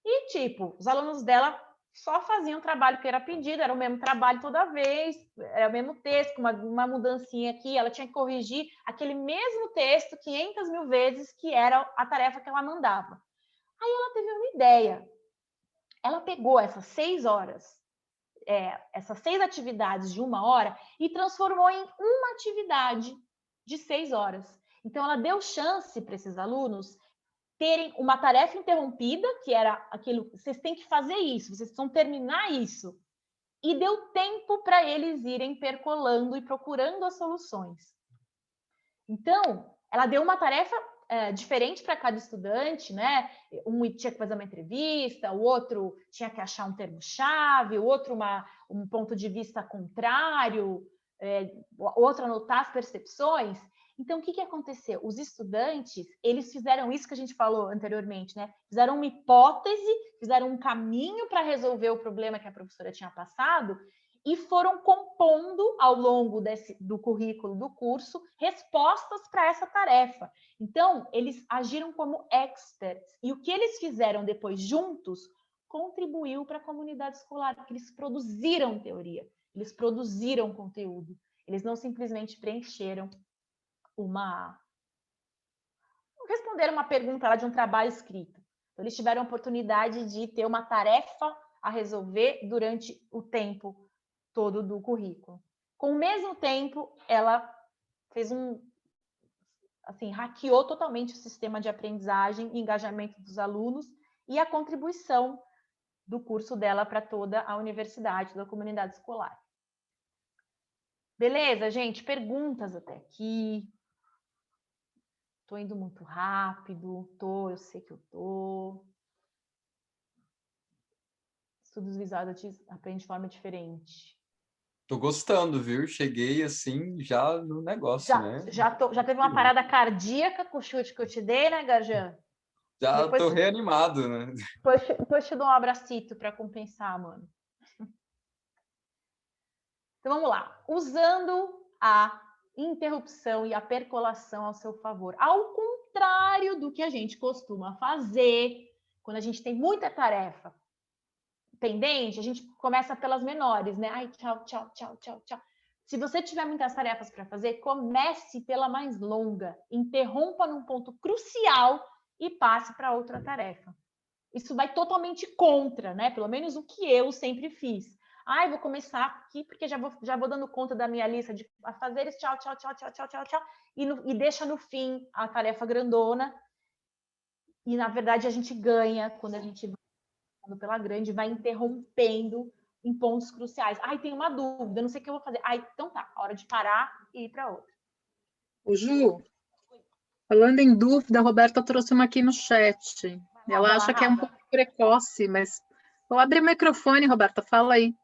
E, tipo, os alunos dela só faziam o trabalho que era pedido, era o mesmo trabalho toda vez, era o mesmo texto, com uma mudancinha aqui, ela tinha que corrigir aquele mesmo texto 500 mil vezes, que era a tarefa que ela mandava. Aí ela teve uma ideia. Ela pegou essas 6 horas, essas 6 atividades de 1 hora e transformou em uma atividade de 6 horas. Então, ela deu chance para esses alunos terem uma tarefa interrompida, que era aquilo, vocês têm que fazer isso, vocês precisam terminar isso. e deu tempo para eles irem percolando e procurando as soluções. Então, ela deu uma tarefa diferente para cada estudante, né? Um tinha que fazer uma entrevista, o outro tinha que achar um termo-chave, o outro um ponto de vista contrário, o outro anotar as percepções. Então, o que aconteceu? Os estudantes, eles fizeram isso que a gente falou anteriormente, né? Fizeram uma hipótese, fizeram um caminho para resolver o problema que a professora tinha passado e foram compondo ao longo do currículo do curso respostas para essa tarefa. Então, eles agiram como experts. E o que eles fizeram depois juntos contribuiu para a comunidade escolar, porque eles produziram teoria, eles produziram conteúdo. Eles não simplesmente preencheram responderam uma pergunta lá de um trabalho escrito. Então, eles tiveram a oportunidade de ter uma tarefa a resolver durante o tempo todo do currículo. Com o mesmo tempo, ela fez hackeou totalmente o sistema de aprendizagem e engajamento dos alunos e a contribuição do curso dela para toda a universidade, da comunidade escolar. Beleza, gente? Perguntas até aqui. Estou indo muito rápido? Eu sei que eu estou. Estudos visuais aprende de forma diferente. Tô gostando, viu? Cheguei assim já no negócio, né? Já teve uma parada cardíaca com o chute que eu te dei, né, Garjan? Já tô reanimado, né? Depois te dou um abracito para compensar, mano. Então vamos lá. Usando a interrupção e a percolação ao seu favor. Ao contrário do que a gente costuma fazer quando a gente tem muita tarefa pendente, a gente começa pelas menores, né? Ai, tchau, tchau, tchau, tchau, tchau. Se você tiver muitas tarefas para fazer, comece pela mais longa, interrompa num ponto crucial e passe para outra tarefa. Isso vai totalmente contra, né? Pelo menos o que eu sempre fiz. Ai, vou começar aqui porque já vou dando conta da minha lista de afazeres, tchau, tchau, tchau, tchau, tchau, tchau, tchau, e deixa no fim a tarefa grandona. E, na verdade, a gente ganha quando a gente vai pela grande, vai interrompendo em pontos cruciais. Ai, tem uma dúvida, não sei o que eu vou fazer. Ai, então tá, hora de parar e ir para outra. O Ju, falando em dúvida, a Roberta trouxe uma aqui no chat. Ela acha que é um pouco precoce, mas vou abrir o microfone, Roberta, fala aí.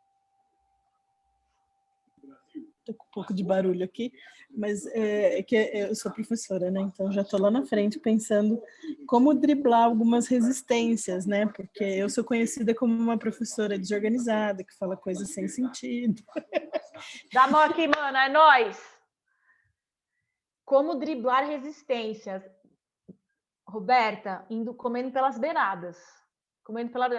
Estou com um pouco de barulho aqui, mas eu sou professora, né? Então já estou lá na frente pensando como driblar algumas resistências, né? Porque eu sou conhecida como uma professora desorganizada, que fala coisas sem sentido. Dá a mão aqui, mano, é nóis! Como driblar resistências? Roberta, comendo pelas beiradas.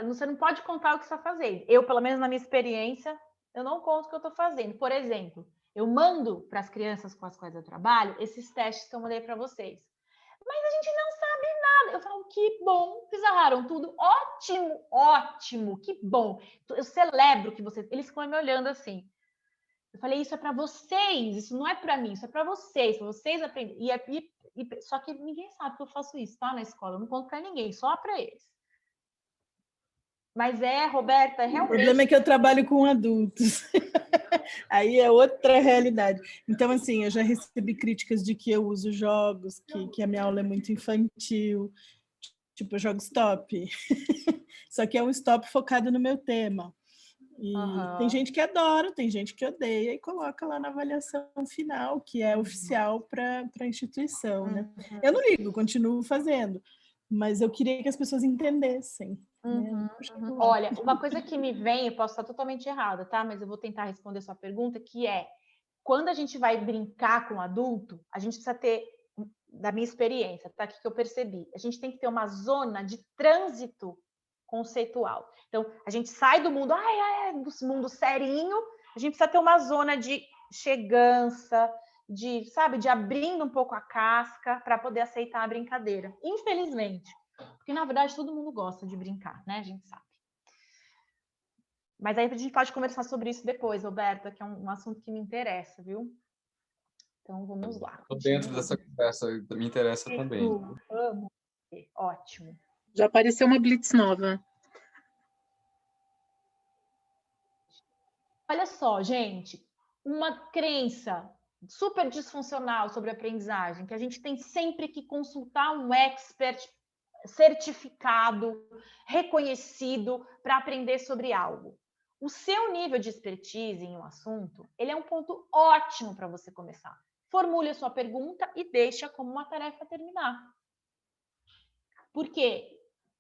Você não pode contar o que você está fazendo. Eu, pelo menos na minha experiência, eu não conto o que eu estou fazendo. Por exemplo, eu mando para as crianças com as quais eu trabalho esses testes que eu mandei para vocês. Mas a gente não sabe nada. Eu falo, que bom, vocês erraram tudo. Ótimo, ótimo, que bom. Eu celebro que vocês... Eles ficam me olhando assim. Eu falei, isso é para vocês, isso não é para mim, isso é para vocês aprenderem. Só que ninguém sabe que eu faço isso, tá? Na escola, eu não conto para ninguém, só para eles. Mas Roberta, realmente... O problema é que eu trabalho com adultos. Aí é outra realidade. Então, assim, eu já recebi críticas de que eu uso jogos, que a minha aula é muito infantil, tipo, eu jogo stop. Só que é um stop focado no meu tema. E tem gente que adora, tem gente que odeia e coloca lá na avaliação final, que é oficial para a instituição, né? Eu não ligo, continuo fazendo, mas eu queria que as pessoas entendessem. Né? Olha, uma coisa que me vem, eu posso estar totalmente errada, tá? Mas eu vou tentar responder sua pergunta, que é, quando a gente vai brincar com o adulto, a gente precisa ter, da minha experiência, tá? Que eu percebi, a gente tem que ter uma zona de trânsito conceitual. Então, a gente sai do mundo, do mundo serinho, a gente precisa ter uma zona de chegança, de abrindo um pouco a casca para poder aceitar a brincadeira. Infelizmente. Porque, na verdade, todo mundo gosta de brincar, né? A gente sabe. Mas aí a gente pode conversar sobre isso depois, Roberta, que é um assunto que me interessa, viu? Então, vamos lá. Estou dentro dessa conversa, me interessa também. Amo. Ótimo. Já apareceu uma blitz nova. Olha só, gente, uma crença super disfuncional sobre aprendizagem, que a gente tem sempre que consultar um expert certificado, reconhecido para aprender sobre algo. O seu nível de expertise em um assunto, ele é um ponto ótimo para você começar. Formule a sua pergunta e deixa como uma tarefa a terminar. Por quê?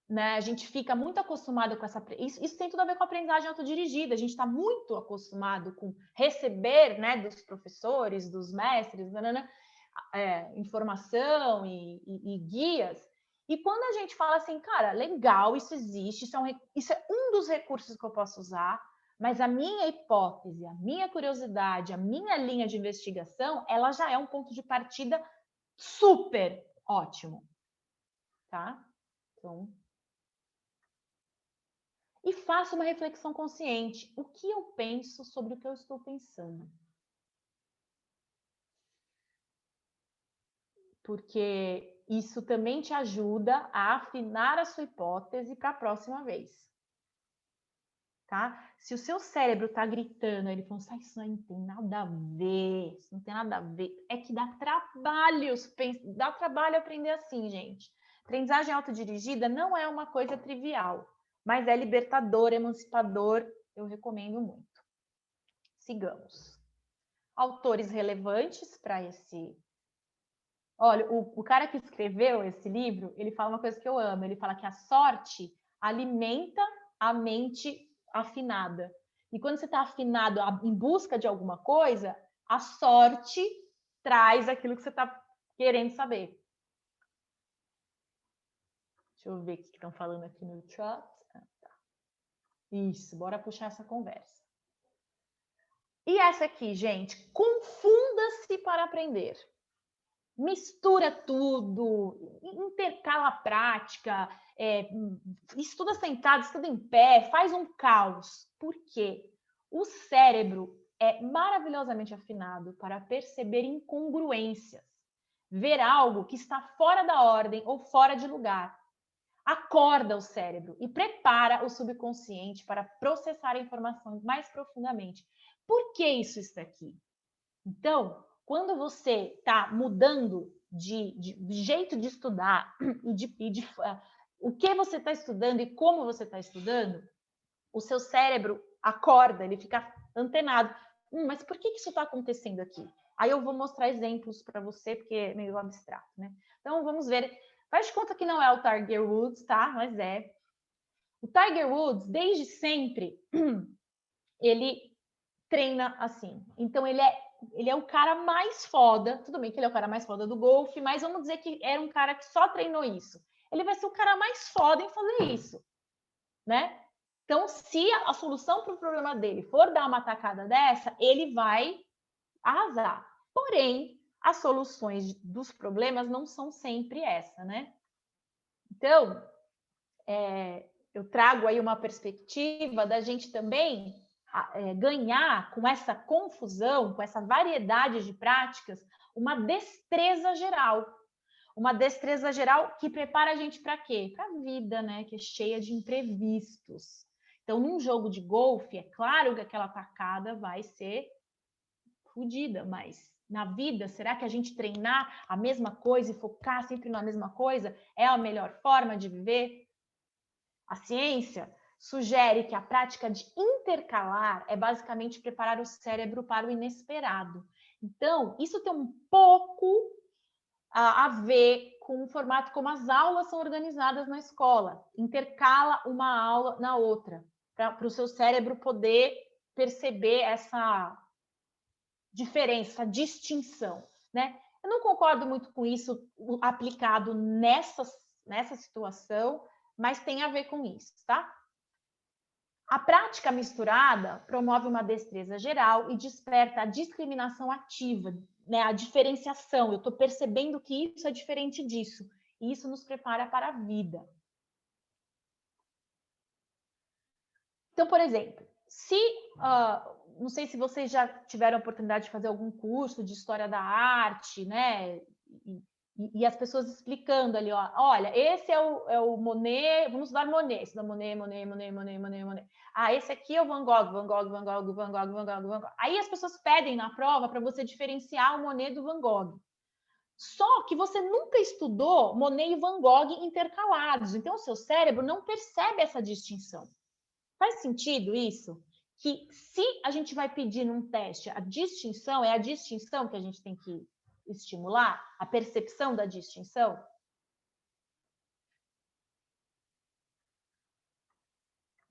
Né, a gente fica muito acostumado com essa... Isso tem tudo a ver com a aprendizagem autodirigida. A gente está muito acostumado com receber, né, dos professores, dos mestres, informação e guias. E quando a gente fala assim, cara, legal, isso existe, isso é um dos recursos que eu posso usar, mas a minha hipótese, a minha curiosidade, a minha linha de investigação, ela já é um ponto de partida super ótimo. Tá? Então... E faça uma reflexão consciente. O que eu penso sobre o que eu estou pensando? Porque isso também te ajuda a afinar a sua hipótese para a próxima vez. Tá? Se o seu cérebro está gritando, ele falando, isso não tem nada a ver, isso não tem nada a ver, é que dá trabalho aprender assim, gente. Aprendizagem autodirigida não é uma coisa trivial. Mas é libertador, emancipador, eu recomendo muito. Sigamos. Autores relevantes para esse... Olha, o cara que escreveu esse livro, ele fala uma coisa que eu amo, ele fala que a sorte alimenta a mente afinada. E quando você está afinado em busca de alguma coisa, a sorte traz aquilo que você está querendo saber. Deixa eu ver o que estão falando aqui no chat. Isso, bora puxar essa conversa. E essa aqui, gente, confunda-se para aprender. Mistura tudo, intercala a prática, estuda sentado, estuda em pé, faz um caos. Por quê? O cérebro é maravilhosamente afinado para perceber incongruências, ver algo que está fora da ordem ou fora de lugar. Acorda o cérebro e prepara o subconsciente para processar a informação mais profundamente. Por que isso está aqui? Então, quando você está mudando de jeito de estudar o que você está estudando e como você está estudando, o seu cérebro acorda, ele fica antenado. Mas por que isso está acontecendo aqui? Aí eu vou mostrar exemplos para você, porque é meio abstrato, né? Então, vamos ver. Faz de conta que não é o Tiger Woods, tá? Mas é. O Tiger Woods, desde sempre, ele treina assim. Então, ele é o cara mais foda. Tudo bem que ele é o cara mais foda do golfe, mas vamos dizer que era um cara que só treinou isso. Ele vai ser o cara mais foda em fazer isso, né? Então, se a solução para o problema dele for dar uma tacada dessa, ele vai arrasar. Porém, as soluções dos problemas não são sempre essa, né? Então, eu trago aí uma perspectiva da gente também ganhar com essa confusão, com essa variedade de práticas, uma destreza geral. Uma destreza geral que prepara a gente para quê? Para a vida, né? Que é cheia de imprevistos. Então, num jogo de golfe, é claro que aquela tacada vai ser fodida, mas na vida, será que a gente treinar a mesma coisa e focar sempre na mesma coisa é a melhor forma de viver? A ciência sugere que a prática de intercalar é basicamente preparar o cérebro para o inesperado. Então, isso tem um pouco a ver com o formato como as aulas são organizadas na escola. Intercala uma aula na outra, para o seu cérebro poder perceber essa diferença, essa distinção, né? Eu não concordo muito com isso aplicado nessa situação, mas tem a ver com isso, tá? A prática misturada promove uma destreza geral e desperta a discriminação ativa, né? A diferenciação. Eu estou percebendo que isso é diferente disso. E isso nos prepara para a vida. Então, por exemplo, não sei se vocês já tiveram a oportunidade de fazer algum curso de história da arte, né? E as pessoas explicando ali, ó, olha, esse é o Monet, vamos estudar Monet, estuda Monet. Ah, esse aqui é o Van Gogh. Aí as pessoas pedem na prova para você diferenciar o Monet do Van Gogh. Só que você nunca estudou Monet e Van Gogh intercalados, então o seu cérebro não percebe essa distinção. Faz sentido isso? Que se a gente vai pedir num teste a distinção, é a distinção que a gente tem que estimular, a percepção da distinção?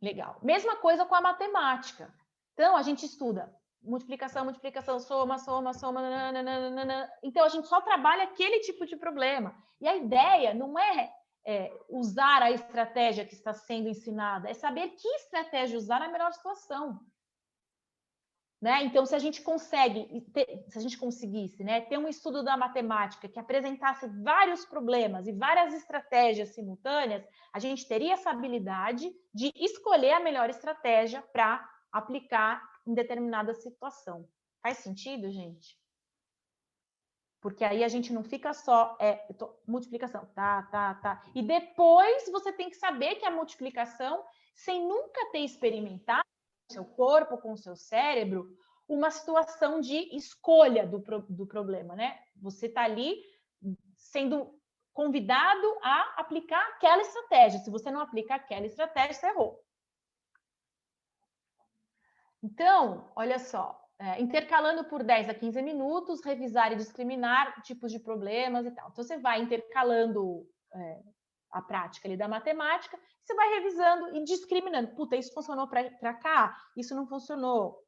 Legal. Mesma coisa com a matemática. Então, a gente estuda multiplicação, soma. Então, a gente só trabalha aquele tipo de problema. E a ideia não é usar a estratégia que está sendo ensinada, é saber que estratégia usar na melhor situação. Né? Então, se a gente conseguisse, né, ter um estudo da matemática que apresentasse vários problemas e várias estratégias simultâneas, a gente teria essa habilidade de escolher a melhor estratégia para aplicar em determinada situação. Faz sentido, gente? Porque aí a gente não fica só multiplicação, tá. E depois você tem que saber que a multiplicação, sem nunca ter experimentado com o seu corpo, com o seu cérebro, uma situação de escolha do problema, né? Você está ali sendo convidado a aplicar aquela estratégia. Se você não aplicar aquela estratégia, você errou. Então, olha só. Intercalando por 10 a 15 minutos, revisar e discriminar tipos de problemas e tal. Então, você vai intercalando a prática ali da matemática, você vai revisando e discriminando. Puta, isso funcionou para cá, isso não funcionou.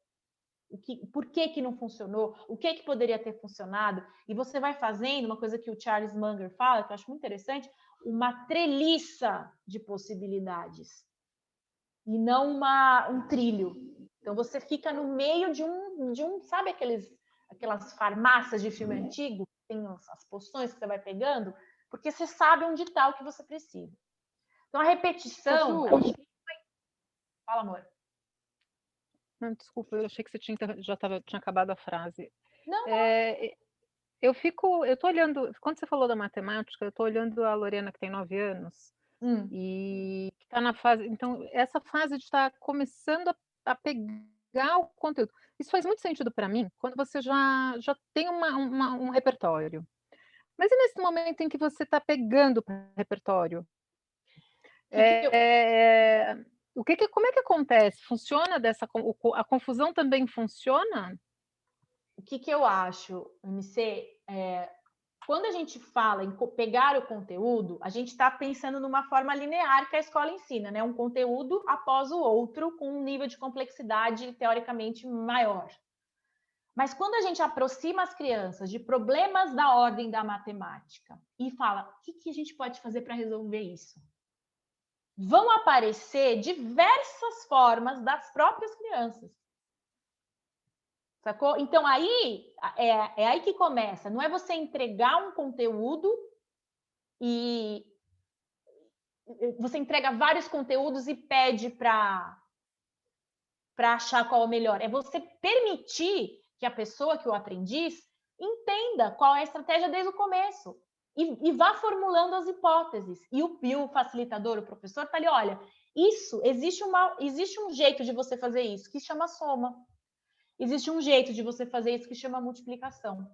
Por que não funcionou? O que poderia ter funcionado? E você vai fazendo uma coisa que o Charles Munger fala, que eu acho muito interessante, uma treliça de possibilidades. E não um trilho. Então, você fica no meio de um sabe aquelas farmácias de filme antigo? Tem as poções que você vai pegando, porque você sabe onde está o que você precisa. Então, a repetição... Fala, amor. Não, desculpa, eu achei que você tinha acabado a frase. Não. Eu estou olhando, quando você falou da matemática, eu estou olhando a Lorena, que tem 9 anos, e que está na fase... Então, essa fase de estar começando a pegar o conteúdo. Isso faz muito sentido para mim, quando você já tem um repertório. Mas e nesse momento em que você está pegando o repertório? Como é que acontece? Funciona a confusão também funciona? O que eu acho, MC, quando a gente fala em pegar o conteúdo, a gente está pensando numa forma linear que a escola ensina, né? Um conteúdo após o outro, com um nível de complexidade teoricamente maior. Mas quando a gente aproxima as crianças de problemas da ordem da matemática e fala, o que a gente pode fazer para resolver isso? Vão aparecer diversas formas das próprias crianças. Sacou? Então, aí é aí que começa. Não é você entregar um conteúdo e você entrega vários conteúdos e pede para achar qual é o melhor. É você permitir que a pessoa, que o aprendiz, entenda qual é a estratégia desde o começo. E vá formulando as hipóteses. E o facilitador, o professor, está ali, olha, existe um jeito de você fazer isso, que chama soma. Existe um jeito de você fazer isso que chama multiplicação.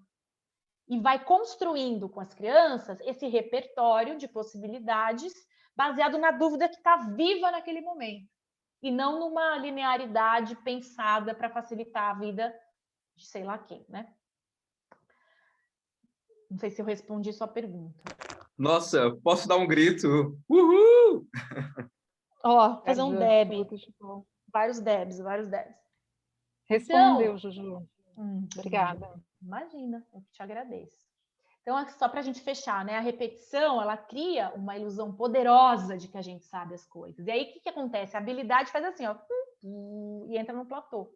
E vai construindo com as crianças esse repertório de possibilidades baseado na dúvida que está viva naquele momento. E não numa linearidade pensada para facilitar a vida de sei lá quem, né? Não sei se eu respondi sua pergunta. Nossa, posso dar um grito? Uhul! Ó, fazer um deb. Vários debs. Respondeu, então, Juju. Obrigada. Imagina, eu te agradeço. Então, só para a gente fechar, né? A repetição, ela cria uma ilusão poderosa de que a gente sabe as coisas. E aí, o que acontece? A habilidade faz assim, ó, e entra no platô.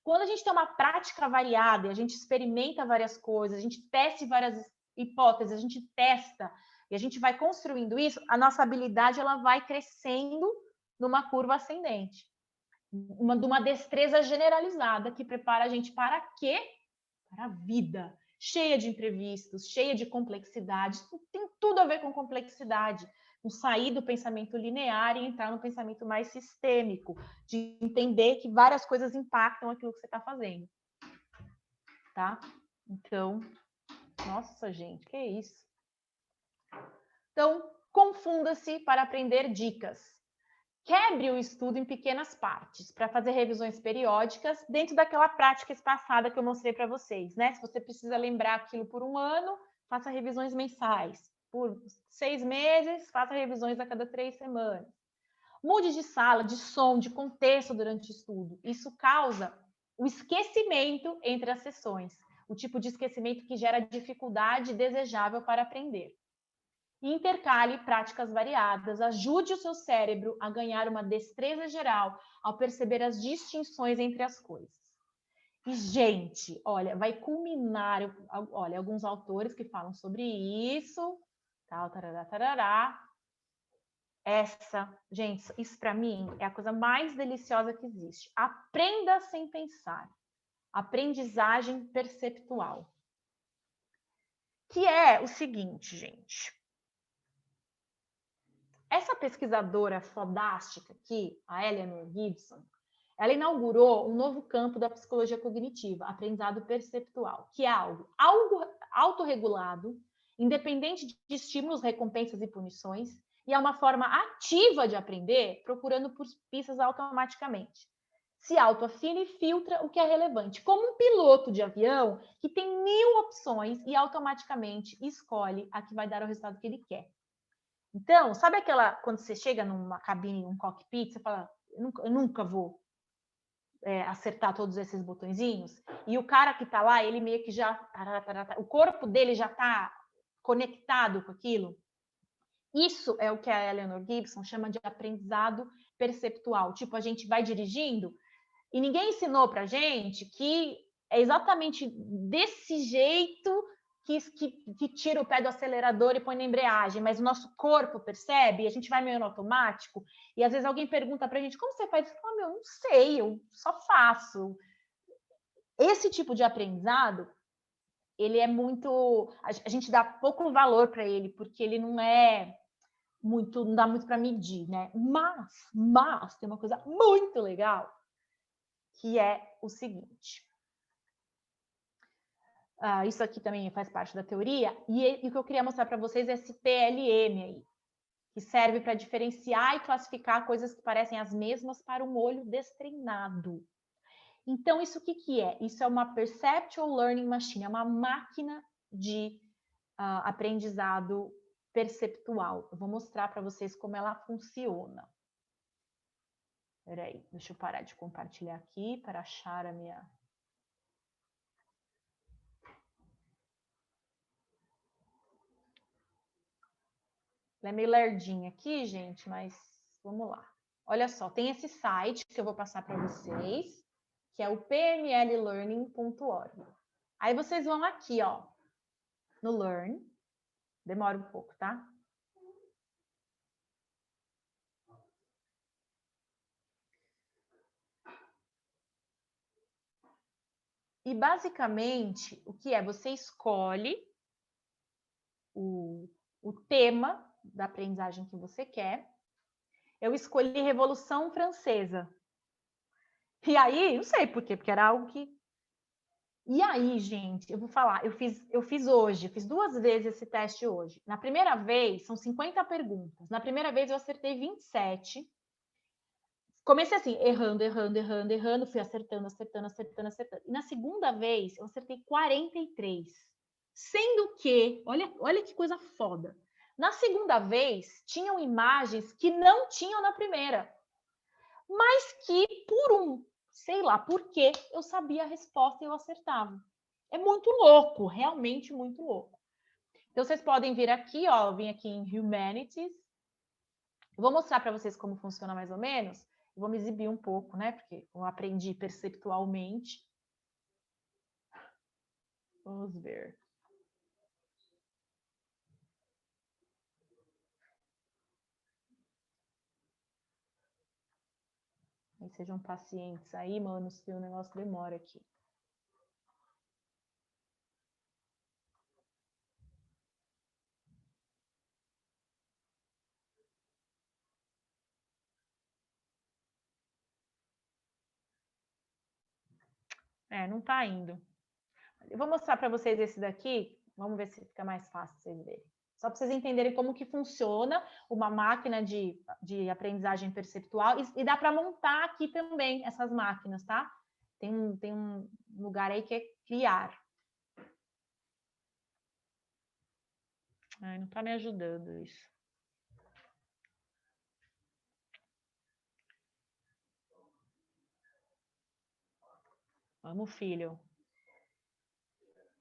Quando a gente tem uma prática variada, a gente experimenta várias coisas, a gente testa várias hipóteses, a gente testa e a gente vai construindo isso, a nossa habilidade ela vai crescendo numa curva ascendente. De uma destreza generalizada que prepara a gente para quê? Para a vida. cheia de imprevistos, cheia de complexidade. Isso tem tudo a ver com complexidade, com sair do pensamento linear e entrar no pensamento mais sistêmico, de entender que várias coisas impactam aquilo que você está fazendo. Tá? Então, nossa, gente, que isso? Então, confunda-se para aprender dicas. Quebre o estudo em pequenas partes, para fazer revisões periódicas dentro daquela prática espaçada que eu mostrei para vocês, né? Se você precisa lembrar aquilo por um ano, faça revisões mensais. Por 6 meses, faça revisões a cada 3 semanas. Mude de sala, de som, de contexto durante o estudo. Isso causa o esquecimento entre as sessões, o tipo de esquecimento que gera dificuldade desejável para aprender. Intercale práticas variadas, ajude o seu cérebro a ganhar uma destreza geral ao perceber as distinções entre as coisas. E, gente, olha, vai culminar, olha, alguns autores que falam sobre isso, tal, tarará, tarará. Gente, isso para mim é a coisa mais deliciosa que existe. Aprenda sem pensar. Aprendizagem perceptual. Que é o seguinte, gente. Essa pesquisadora fodástica aqui, a Eleanor Gibson, ela inaugurou um novo campo da psicologia cognitiva, aprendizado perceptual, que é algo autorregulado, independente de estímulos, recompensas e punições, e é uma forma ativa de aprender, procurando por pistas automaticamente. Se autoafina e filtra o que é relevante, como um piloto de avião que tem 1000 opções e automaticamente escolhe a que vai dar o resultado que ele quer. Então, sabe quando você chega numa cabine, um cockpit, você fala, eu nunca vou acertar todos esses botõezinhos, e o cara que está lá, ele meio que já, o corpo dele já está conectado com aquilo. Isso é o que a Eleanor Gibson chama de aprendizado perceptual. Tipo, a gente vai dirigindo e ninguém ensinou pra gente que é exatamente desse jeito que tira o pé do acelerador e põe na embreagem, mas o nosso corpo percebe, a gente vai meio no automático, e às vezes alguém pergunta pra gente, como você faz? Eu falo, não sei, eu só faço. Esse tipo de aprendizado, ele é muito... A gente dá pouco valor para ele, porque ele não é muito, não dá muito para medir, né? Mas tem uma coisa muito legal, que é o seguinte... isso aqui também faz parte da teoria, e o que eu queria mostrar para vocês é esse PLM aí, que serve para diferenciar e classificar coisas que parecem as mesmas para um olho destreinado. Então, isso o que é? Isso é uma Perceptual Learning Machine, é uma máquina de aprendizado perceptual. Eu vou mostrar para vocês como ela funciona. Espera aí, deixa eu parar de compartilhar aqui para achar a minha... Ela é meio lerdinha aqui, gente, mas vamos lá. Olha só, tem esse site que eu vou passar para vocês, que é o pmllearning.org. Aí vocês vão aqui, ó, no Learn. Demora um pouco, tá? E basicamente, o que é? Você escolhe o tema da aprendizagem que você quer. Eu escolhi Revolução Francesa. E aí, não sei por quê, porque era algo que... E aí, gente, eu vou falar, eu fiz hoje, eu fiz 2 vezes esse teste hoje. Na primeira vez, são 50 perguntas. Na primeira vez, eu acertei 27. Comecei assim, errando, fui acertando. E na segunda vez, eu acertei 43. Sendo que, olha que coisa foda. Na segunda vez, tinham imagens que não tinham na primeira. Mas que, sei lá por quê, eu sabia a resposta e eu acertava. É muito louco, realmente muito louco. Então, vocês podem vir aqui, ó, eu vim aqui em Humanities. Eu vou mostrar para vocês como funciona mais ou menos. Eu vou me exibir um pouco, né? Porque eu aprendi perceptualmente. Vamos ver. Sejam pacientes aí, mano, se o negócio demora aqui. Não está indo. Eu vou mostrar para vocês esse daqui. Vamos ver se fica mais fácil vocês verem. Só para vocês entenderem como que funciona uma máquina de aprendizagem perceptual. E dá para montar aqui também essas máquinas, tá? Tem um lugar aí que é criar. Ai, não está me ajudando isso. Vamos, filho.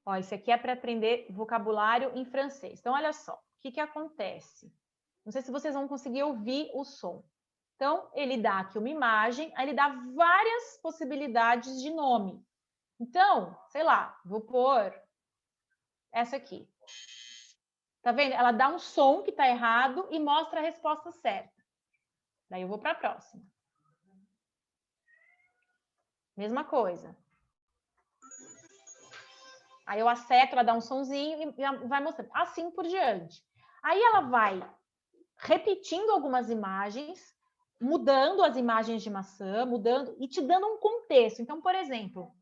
Ó, esse aqui é para aprender vocabulário em francês. Então, olha só, o que acontece? Não sei se vocês vão conseguir ouvir o som. Então, ele dá aqui uma imagem, aí ele dá várias possibilidades de nome. Então, sei lá, vou pôr essa aqui. Tá vendo? Ela dá um som que está errado e mostra a resposta certa. Daí eu vou para a próxima. Mesma coisa. Aí eu acerto, ela dá um sonzinho e vai mostrando. Assim por diante. Aí ela vai repetindo algumas imagens, mudando as imagens de maçã, mudando e te dando um contexto. Então, por exemplo,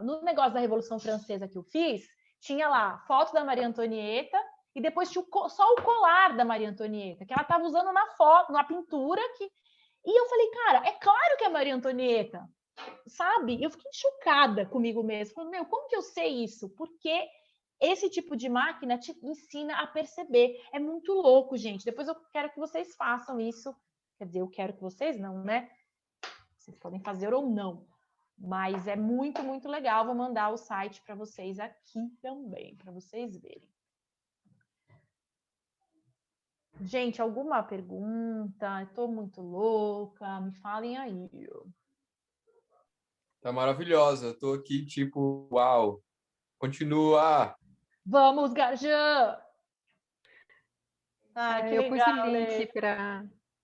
no negócio da Revolução Francesa que eu fiz, tinha lá foto da Maria Antonieta e depois tinha só o colar da Maria Antonieta, que ela estava usando na foto, na pintura. E eu falei, cara, é claro que é Maria Antonieta. Sabe? Eu fiquei chocada comigo mesma. Falei, meu, como que eu sei isso? Porque esse tipo de máquina te ensina a perceber. É muito louco, gente. Depois eu quero que vocês façam isso. Quer dizer, eu quero que vocês não, né? Vocês podem fazer ou não. Mas é muito, muito legal. Vou mandar o site para vocês aqui também, para vocês verem. Gente, alguma pergunta? Estou muito louca. Me falem aí. Tá maravilhosa. Tô aqui, tipo, uau. Continua. Vamos, Garjan! Que eu legal, pus o link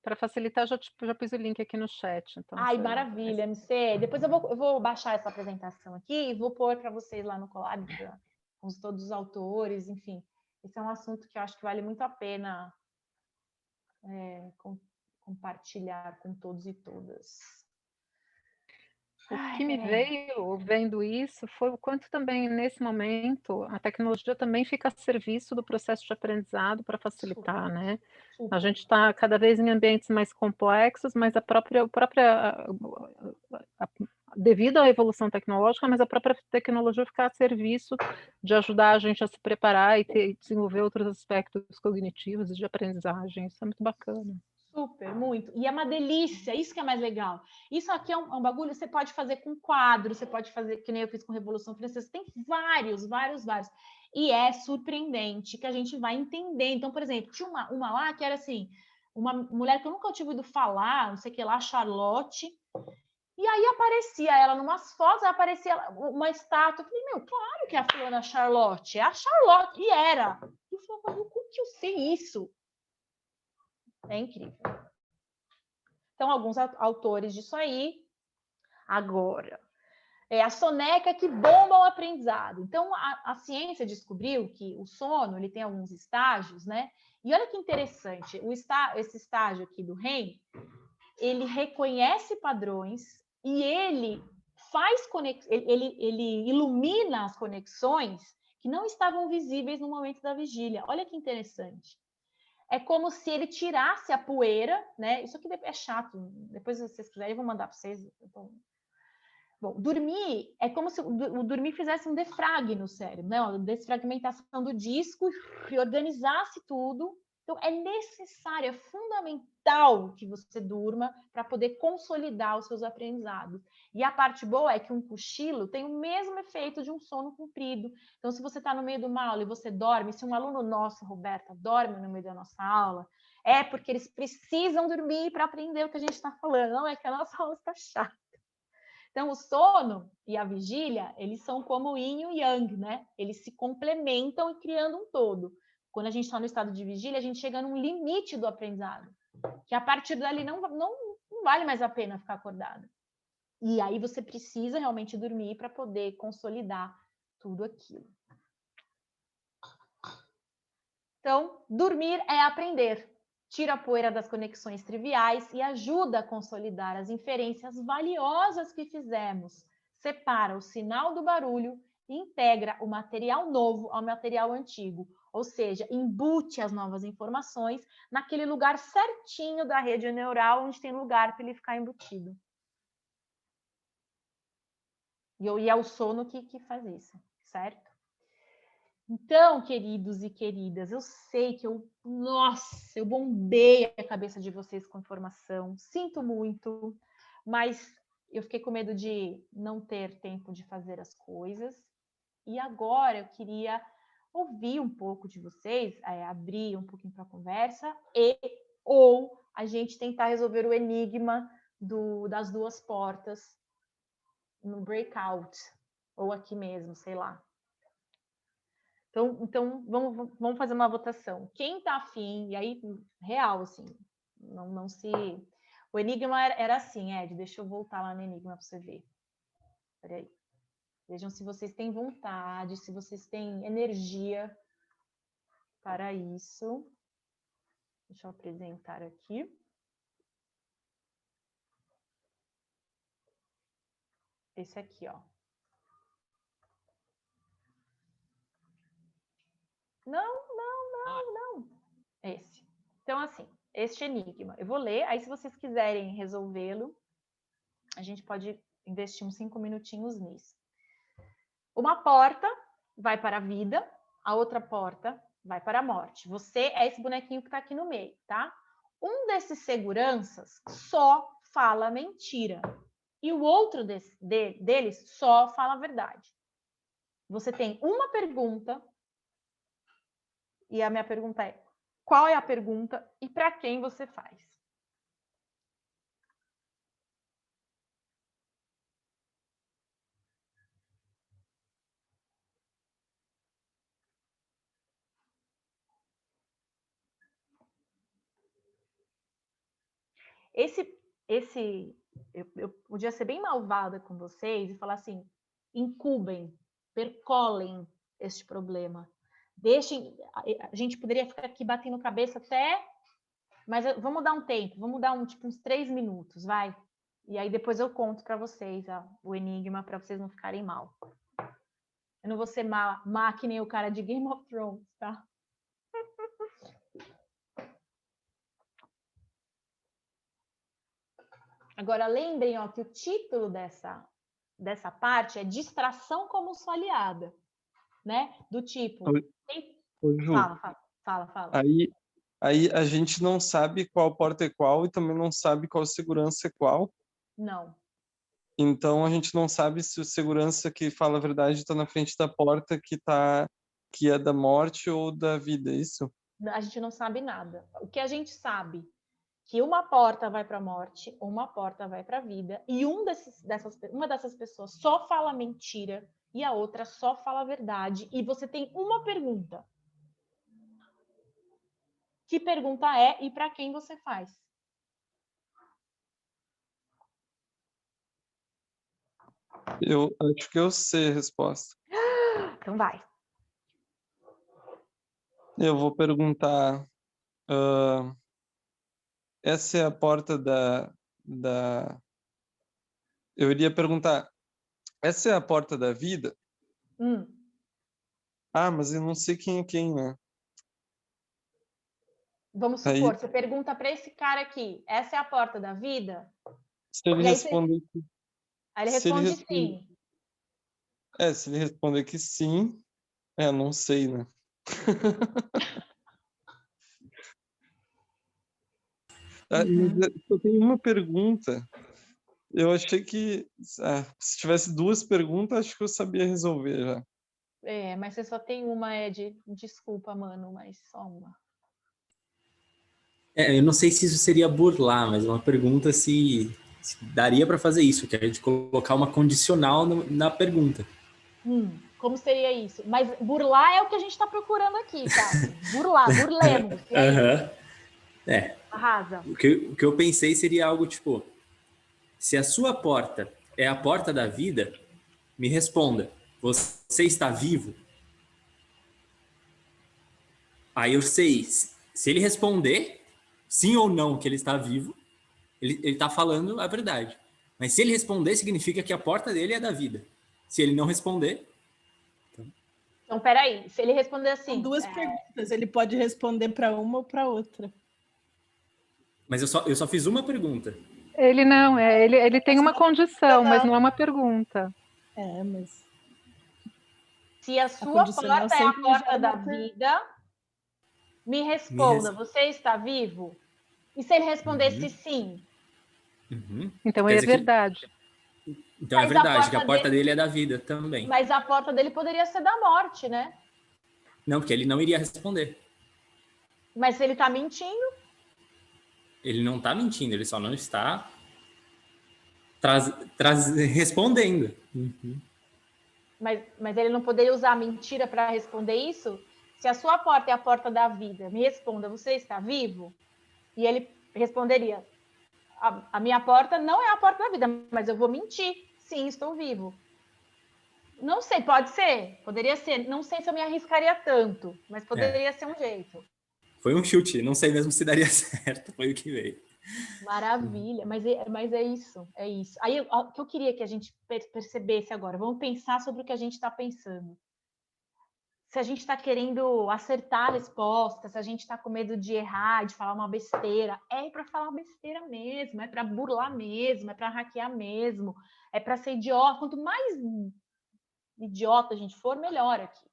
para facilitar, já pus o link aqui no chat. Então, maravilha, MC. Depois eu vou baixar essa apresentação aqui e vou pôr para vocês lá no Colab, com todos os autores, enfim. Esse é um assunto que eu acho que vale muito a pena compartilhar com todos e todas. O que me veio vendo isso foi o quanto também, nesse momento, a tecnologia também fica a serviço do processo de aprendizado para facilitar, né? A gente está cada vez em ambientes mais complexos, mas devido à evolução tecnológica, mas a própria tecnologia fica a serviço de ajudar a gente a se preparar e desenvolver outros aspectos cognitivos e de aprendizagem. Isso é muito bacana. Super, muito. E é uma delícia, isso que é mais legal. Isso aqui é um bagulho que você pode fazer com quadro, você pode fazer, que nem eu fiz com Revolução Francesa, tem vários. E é surpreendente que a gente vai entender. Então, por exemplo, tinha uma lá que era assim, uma mulher que eu nunca tinha ouvido falar, não sei o que lá, Charlotte, e aí aparecia ela numas fotos, aparecia uma estátua. Eu falei, meu, claro que é a fulana Charlotte, é a Charlotte, e era. E eu falei, como que eu sei isso? É incrível. Então, alguns autores disso aí. Agora, a soneca que bomba o aprendizado. Então, a ciência descobriu que o sono ele tem alguns estágios, né? E olha que interessante, esse estágio aqui do REM, ele reconhece padrões e ele ele ilumina as conexões que não estavam visíveis no momento da vigília. Olha que interessante. É como se ele tirasse a poeira, né? Isso aqui é chato. Depois, se vocês quiserem, eu vou mandar para vocês. Bom, dormir é como se o dormir fizesse um defrag no cérebro, né? Uma desfragmentação do disco e organizasse tudo. Então, é necessário, é fundamental que você durma para poder consolidar os seus aprendizados. E a parte boa é que um cochilo tem o mesmo efeito de um sono comprido. Então, se você está no meio de uma aula e você dorme, se um aluno nosso, Roberta, dorme no meio da nossa aula, é porque eles precisam dormir para aprender o que a gente está falando. Não é que a nossa aula está chata. Então, o sono e a vigília, eles são como o yin e o yang, né? Eles se complementam e criando um todo. Quando a gente está no estado de vigília, a gente chega num limite do aprendizado, que a partir dali não vale mais a pena ficar acordado. E aí você precisa realmente dormir para poder consolidar tudo aquilo. Então, dormir é aprender. Tira a poeira das conexões triviais e ajuda a consolidar as inferências valiosas que fizemos, separa o sinal do barulho e integra o material novo ao material antigo, ou seja, embute as novas informações naquele lugar certinho da rede neural onde tem lugar para ele ficar embutido. E é o sono que faz isso, certo? Então, queridos e queridas, eu sei que nossa, eu bombei a cabeça de vocês com informação, sinto muito, mas eu fiquei com medo de não ter tempo de fazer as coisas. E agora eu queria ouvir um pouco de vocês, abrir um pouquinho para a conversa, ou a gente tentar resolver o enigma das duas portas no breakout, ou aqui mesmo, sei lá. Então vamos fazer uma votação. Quem tá afim, e aí, real, assim, não se... O enigma era assim, Ed, deixa eu voltar lá no enigma para você ver. Peraí. Vejam se vocês têm vontade, se vocês têm energia para isso. Deixa eu apresentar aqui. Esse aqui, ó. Não. Esse. Então, assim, este enigma. Eu vou ler, aí se vocês quiserem resolvê-lo, a gente pode investir uns 5 minutinhos nisso. Uma porta vai para a vida, a outra porta vai para a morte. Você é esse bonequinho que está aqui no meio, tá? Um desses seguranças só fala mentira. E o outro deles só fala a verdade. Você tem uma pergunta, e a minha pergunta é: qual é a pergunta e para quem você faz? Eu podia ser bem malvada com vocês e falar assim: incubem, percolem este problema. Deixem, a gente poderia ficar aqui batendo cabeça até, mas vamos dar um tempo, vamos dar uns 3 minutos, vai. E aí depois eu conto para vocês o enigma, para vocês não ficarem mal. Eu não vou ser má que nem o cara de Game of Thrones, tá? Agora, lembrem que o título dessa parte é Distração como sua aliada, né? Do tipo... Oi, Ju. Fala. Aí a gente não sabe qual porta é qual e também não sabe qual segurança é qual. Não. Então, a gente não sabe se o segurança que fala a verdade está na frente da porta que é da morte ou da vida, é isso? A gente não sabe nada. O que a gente sabe que uma porta vai para a morte, uma porta vai para a vida, e uma dessas pessoas só fala mentira e a outra só fala a verdade, e você tem uma pergunta. Que pergunta é e para quem você faz? Eu acho que eu sei a resposta. Então vai. Eu vou perguntar... essa é a porta da... Eu iria perguntar, essa é a porta da vida? Ah, mas eu não sei quem é quem, né? Vamos supor, você pergunta para esse cara aqui, essa é a porta da vida? Se ele responder que... Aí ele responde sim. Se ele responder que sim, não sei, né? Eu tenho uma pergunta. Eu achei que se tivesse 2 perguntas, acho que eu sabia resolver já. Mas você só tem uma, Ed. Desculpa, mano, mas só uma. Eu não sei se isso seria burlar, mas uma pergunta se daria para fazer isso, que é a gente colocar uma condicional na pergunta. Como seria isso? Mas burlar é o que a gente está procurando aqui, tá? Burlemos. Arrasa. O que eu pensei seria algo tipo: se a sua porta é a porta da vida, me responda, você está vivo? Aí eu sei, se ele responder sim ou não que ele está vivo, ele está falando a verdade. Mas se ele responder, significa que a porta dele é da vida. Se ele não responder... Então, peraí, se ele responder assim... São duas perguntas, ele pode responder para uma ou para outra. Mas eu só fiz uma pergunta. Ele não, ele tem uma condição, mas não é uma pergunta. Mas... Se a sua porta é a porta da vida, me responda, você está vivo? E se ele respondesse sim? Então é verdade. Então é verdade, que a porta dele é da vida também. Mas a porta dele poderia ser da morte, né? Não, porque ele não iria responder. Mas ele está mentindo? Ele não está mentindo, ele só não está respondendo. Mas ele não poderia usar a mentira para responder isso? Se a sua porta é a porta da vida, me responda, você está vivo? E ele responderia, a minha porta não é a porta da vida, mas eu vou mentir. Sim, estou vivo. Não sei, pode ser, poderia ser. Não sei se eu me arriscaria tanto, mas poderia ser um jeito. Foi um chute, não sei mesmo se daria certo, foi o que veio. Maravilha, mas é isso, é isso. Aí o que eu queria que a gente percebesse agora, vamos pensar sobre o que a gente está pensando. Se a gente está querendo acertar a resposta, se a gente está com medo de errar, de falar uma besteira, é para falar besteira mesmo, é para burlar mesmo, é para hackear mesmo, é para ser idiota. Quanto mais idiota a gente for, melhor aqui.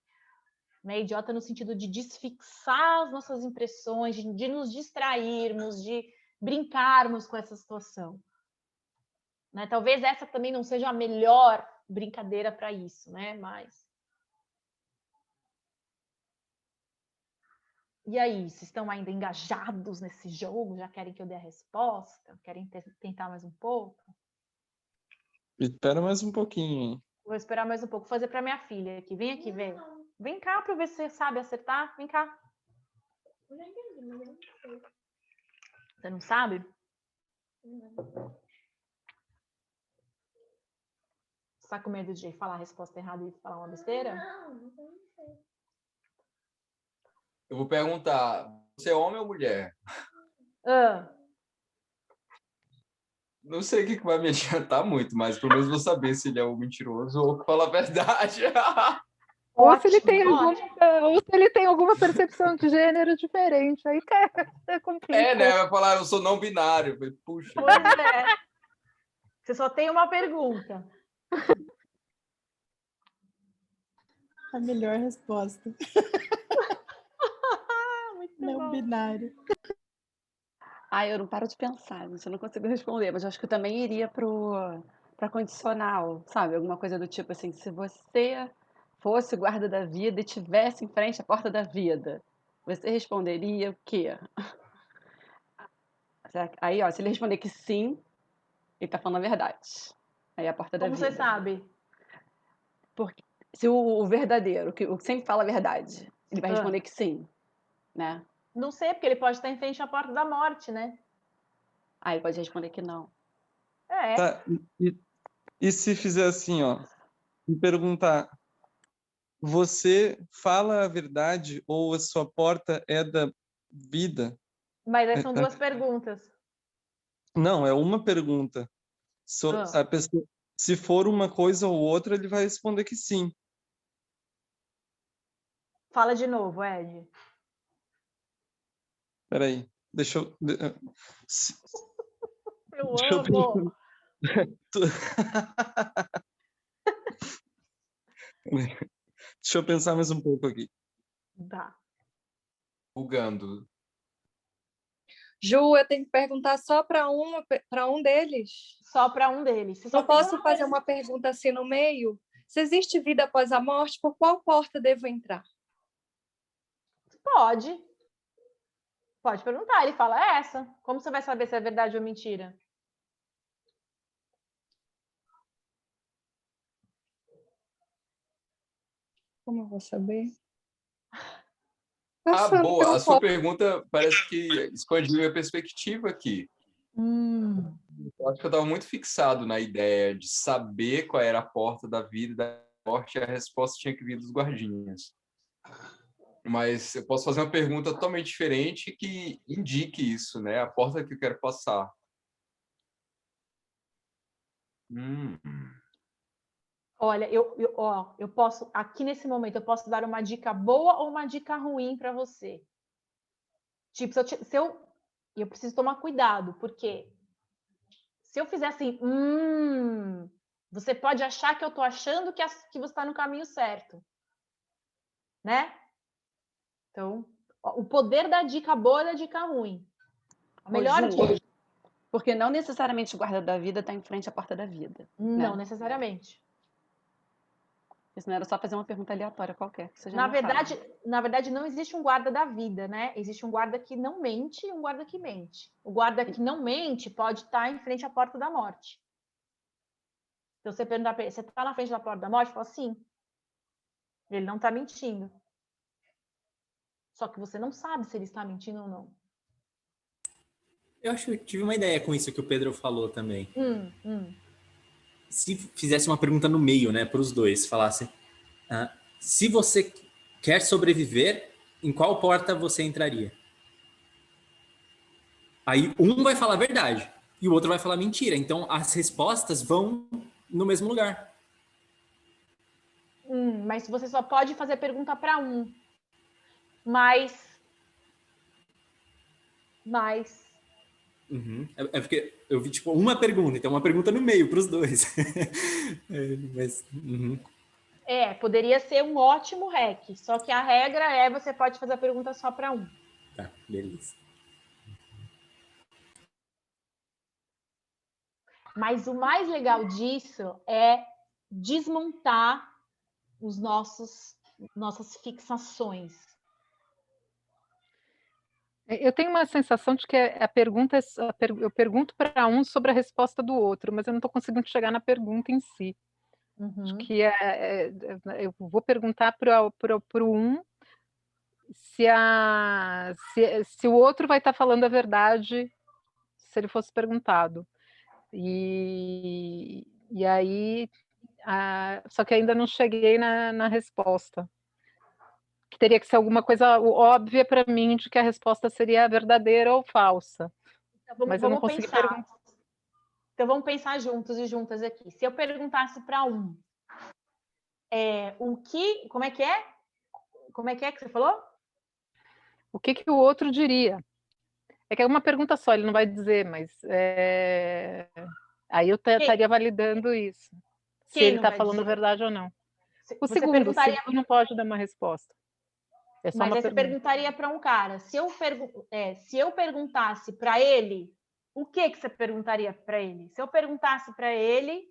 Né? Idiota no sentido de desfixar as nossas impressões, de nos distrairmos, de brincarmos com essa situação. Né? Talvez essa também não seja a melhor brincadeira para isso, né? Mas... E aí, vocês estão ainda engajados nesse jogo? Já querem que eu dê a resposta? Querem tentar mais um pouco? Espera mais um pouquinho, hein? Vou esperar mais um pouco. Vou fazer para minha filha aqui. Vem aqui, vem. Vem cá para ver se você sabe acertar. Vem cá. Você não sabe? Você tá com medo de falar a resposta errada e falar uma besteira? Não sei. Eu vou perguntar, você é homem ou mulher? Não sei o que vai me adiantar muito, mas pelo menos vou saber se ele é o mentiroso ou que fala a verdade. Ou se ele tem alguma percepção de gênero diferente. Aí complica. Né? Vai falar, eu sou não binário. Puxa. Pois é. Você só tem uma pergunta. A melhor resposta. Não binário. Eu não paro de pensar, gente, eu não consigo responder, mas eu acho que eu também iria para condicional, sabe? Alguma coisa do tipo assim, se você fosse o guarda da vida e tivesse em frente à porta da vida, você responderia o quê? Aí, ó, se ele responder que sim, ele tá falando a verdade. Aí é a porta da vida. Como você sabe? Porque se o verdadeiro, o que sempre fala a verdade, ele vai responder que sim, né? Não sei, porque ele pode estar em frente à porta da morte, né? Ele pode responder que não. Tá, e se fizer assim, ó, me perguntar, você fala a verdade ou a sua porta é da vida? Mas são duas perguntas. Não, é uma pergunta. A pessoa, se for uma coisa ou outra, ele vai responder que sim. Fala de novo, Ed. Peraí, deixa eu... Eu amo! Deixa eu pensar mais um pouco aqui. Tá. Bugando. Ju, eu tenho que perguntar só para um deles? Só para um deles. Não posso fazer uma pergunta assim no meio? Se existe vida após a morte, por qual porta devo entrar? Pode. Pode perguntar. Ele fala essa. Como você vai saber se é verdade ou mentira? Como eu vou saber? Boa. A sua pergunta parece que expandiu minha perspectiva aqui. Eu acho que eu estava muito fixado na ideia de saber qual era a porta da vida e da morte, e a resposta tinha que vir dos guardinhas. Mas eu posso fazer uma pergunta totalmente diferente que indique isso, né? A porta que eu quero passar. Hum. Olha, eu posso, aqui nesse momento, eu posso dar uma dica boa ou uma dica ruim para você. Tipo, eu preciso tomar cuidado, porque se eu fizer assim, você pode achar que eu estou achando que você está no caminho certo, né? Então, o poder da dica boa e da dica ruim. A melhor dica. Porque não necessariamente o guarda da vida está em frente à porta da vida. Não né? necessariamente. Isso não era só fazer uma pergunta aleatória qualquer. Que você já Na não sabe. verdade, não existe um guarda da vida, né? Existe um guarda que não mente e um guarda que mente. O guarda que não mente pode estar em frente à porta da morte. Então, você perguntar para ele, você está na frente da porta da morte? Fala, sim. Ele não está mentindo. Só que você não sabe se ele está mentindo ou não. Eu acho que eu tive uma ideia com isso que o Pedro falou também. Se fizesse uma pergunta no meio, né, para os dois, falasse: se você quer sobreviver, em qual porta você entraria? Aí um vai falar a verdade e o outro vai falar mentira. Então as respostas vão no mesmo lugar. Mas você só pode fazer pergunta para um. Mas Uhum. É porque eu vi tipo uma pergunta, então uma pergunta no meio para os dois. poderia ser um ótimo hack. Só que a regra é você pode fazer a pergunta só para um. Tá, beleza. Mas o mais legal disso é desmontar os nossas fixações. Eu tenho uma sensação de que a pergunta eu pergunto para um sobre a resposta do outro, mas eu não estou conseguindo chegar na pergunta em si. Acho que eu vou perguntar para o um se o outro vai estar falando a verdade se ele fosse perguntado. E aí, só que ainda não cheguei na resposta. Que teria que ser alguma coisa óbvia para mim de que a resposta seria verdadeira ou falsa. Então, mas eu não consegui perguntar. Então vamos pensar juntos e juntas aqui. Se eu perguntasse para um, como é que é? Como é que você falou? O que o outro diria? É que é uma pergunta só, ele não vai dizer, mas aí eu estaria validando isso. Se ele está falando a verdade ou não. O segundo não pode dar uma resposta. É só mas uma aí pergunta. Você perguntaria para um cara. Se eu perguntasse para ele, o que você perguntaria para ele? Se eu perguntasse para ele,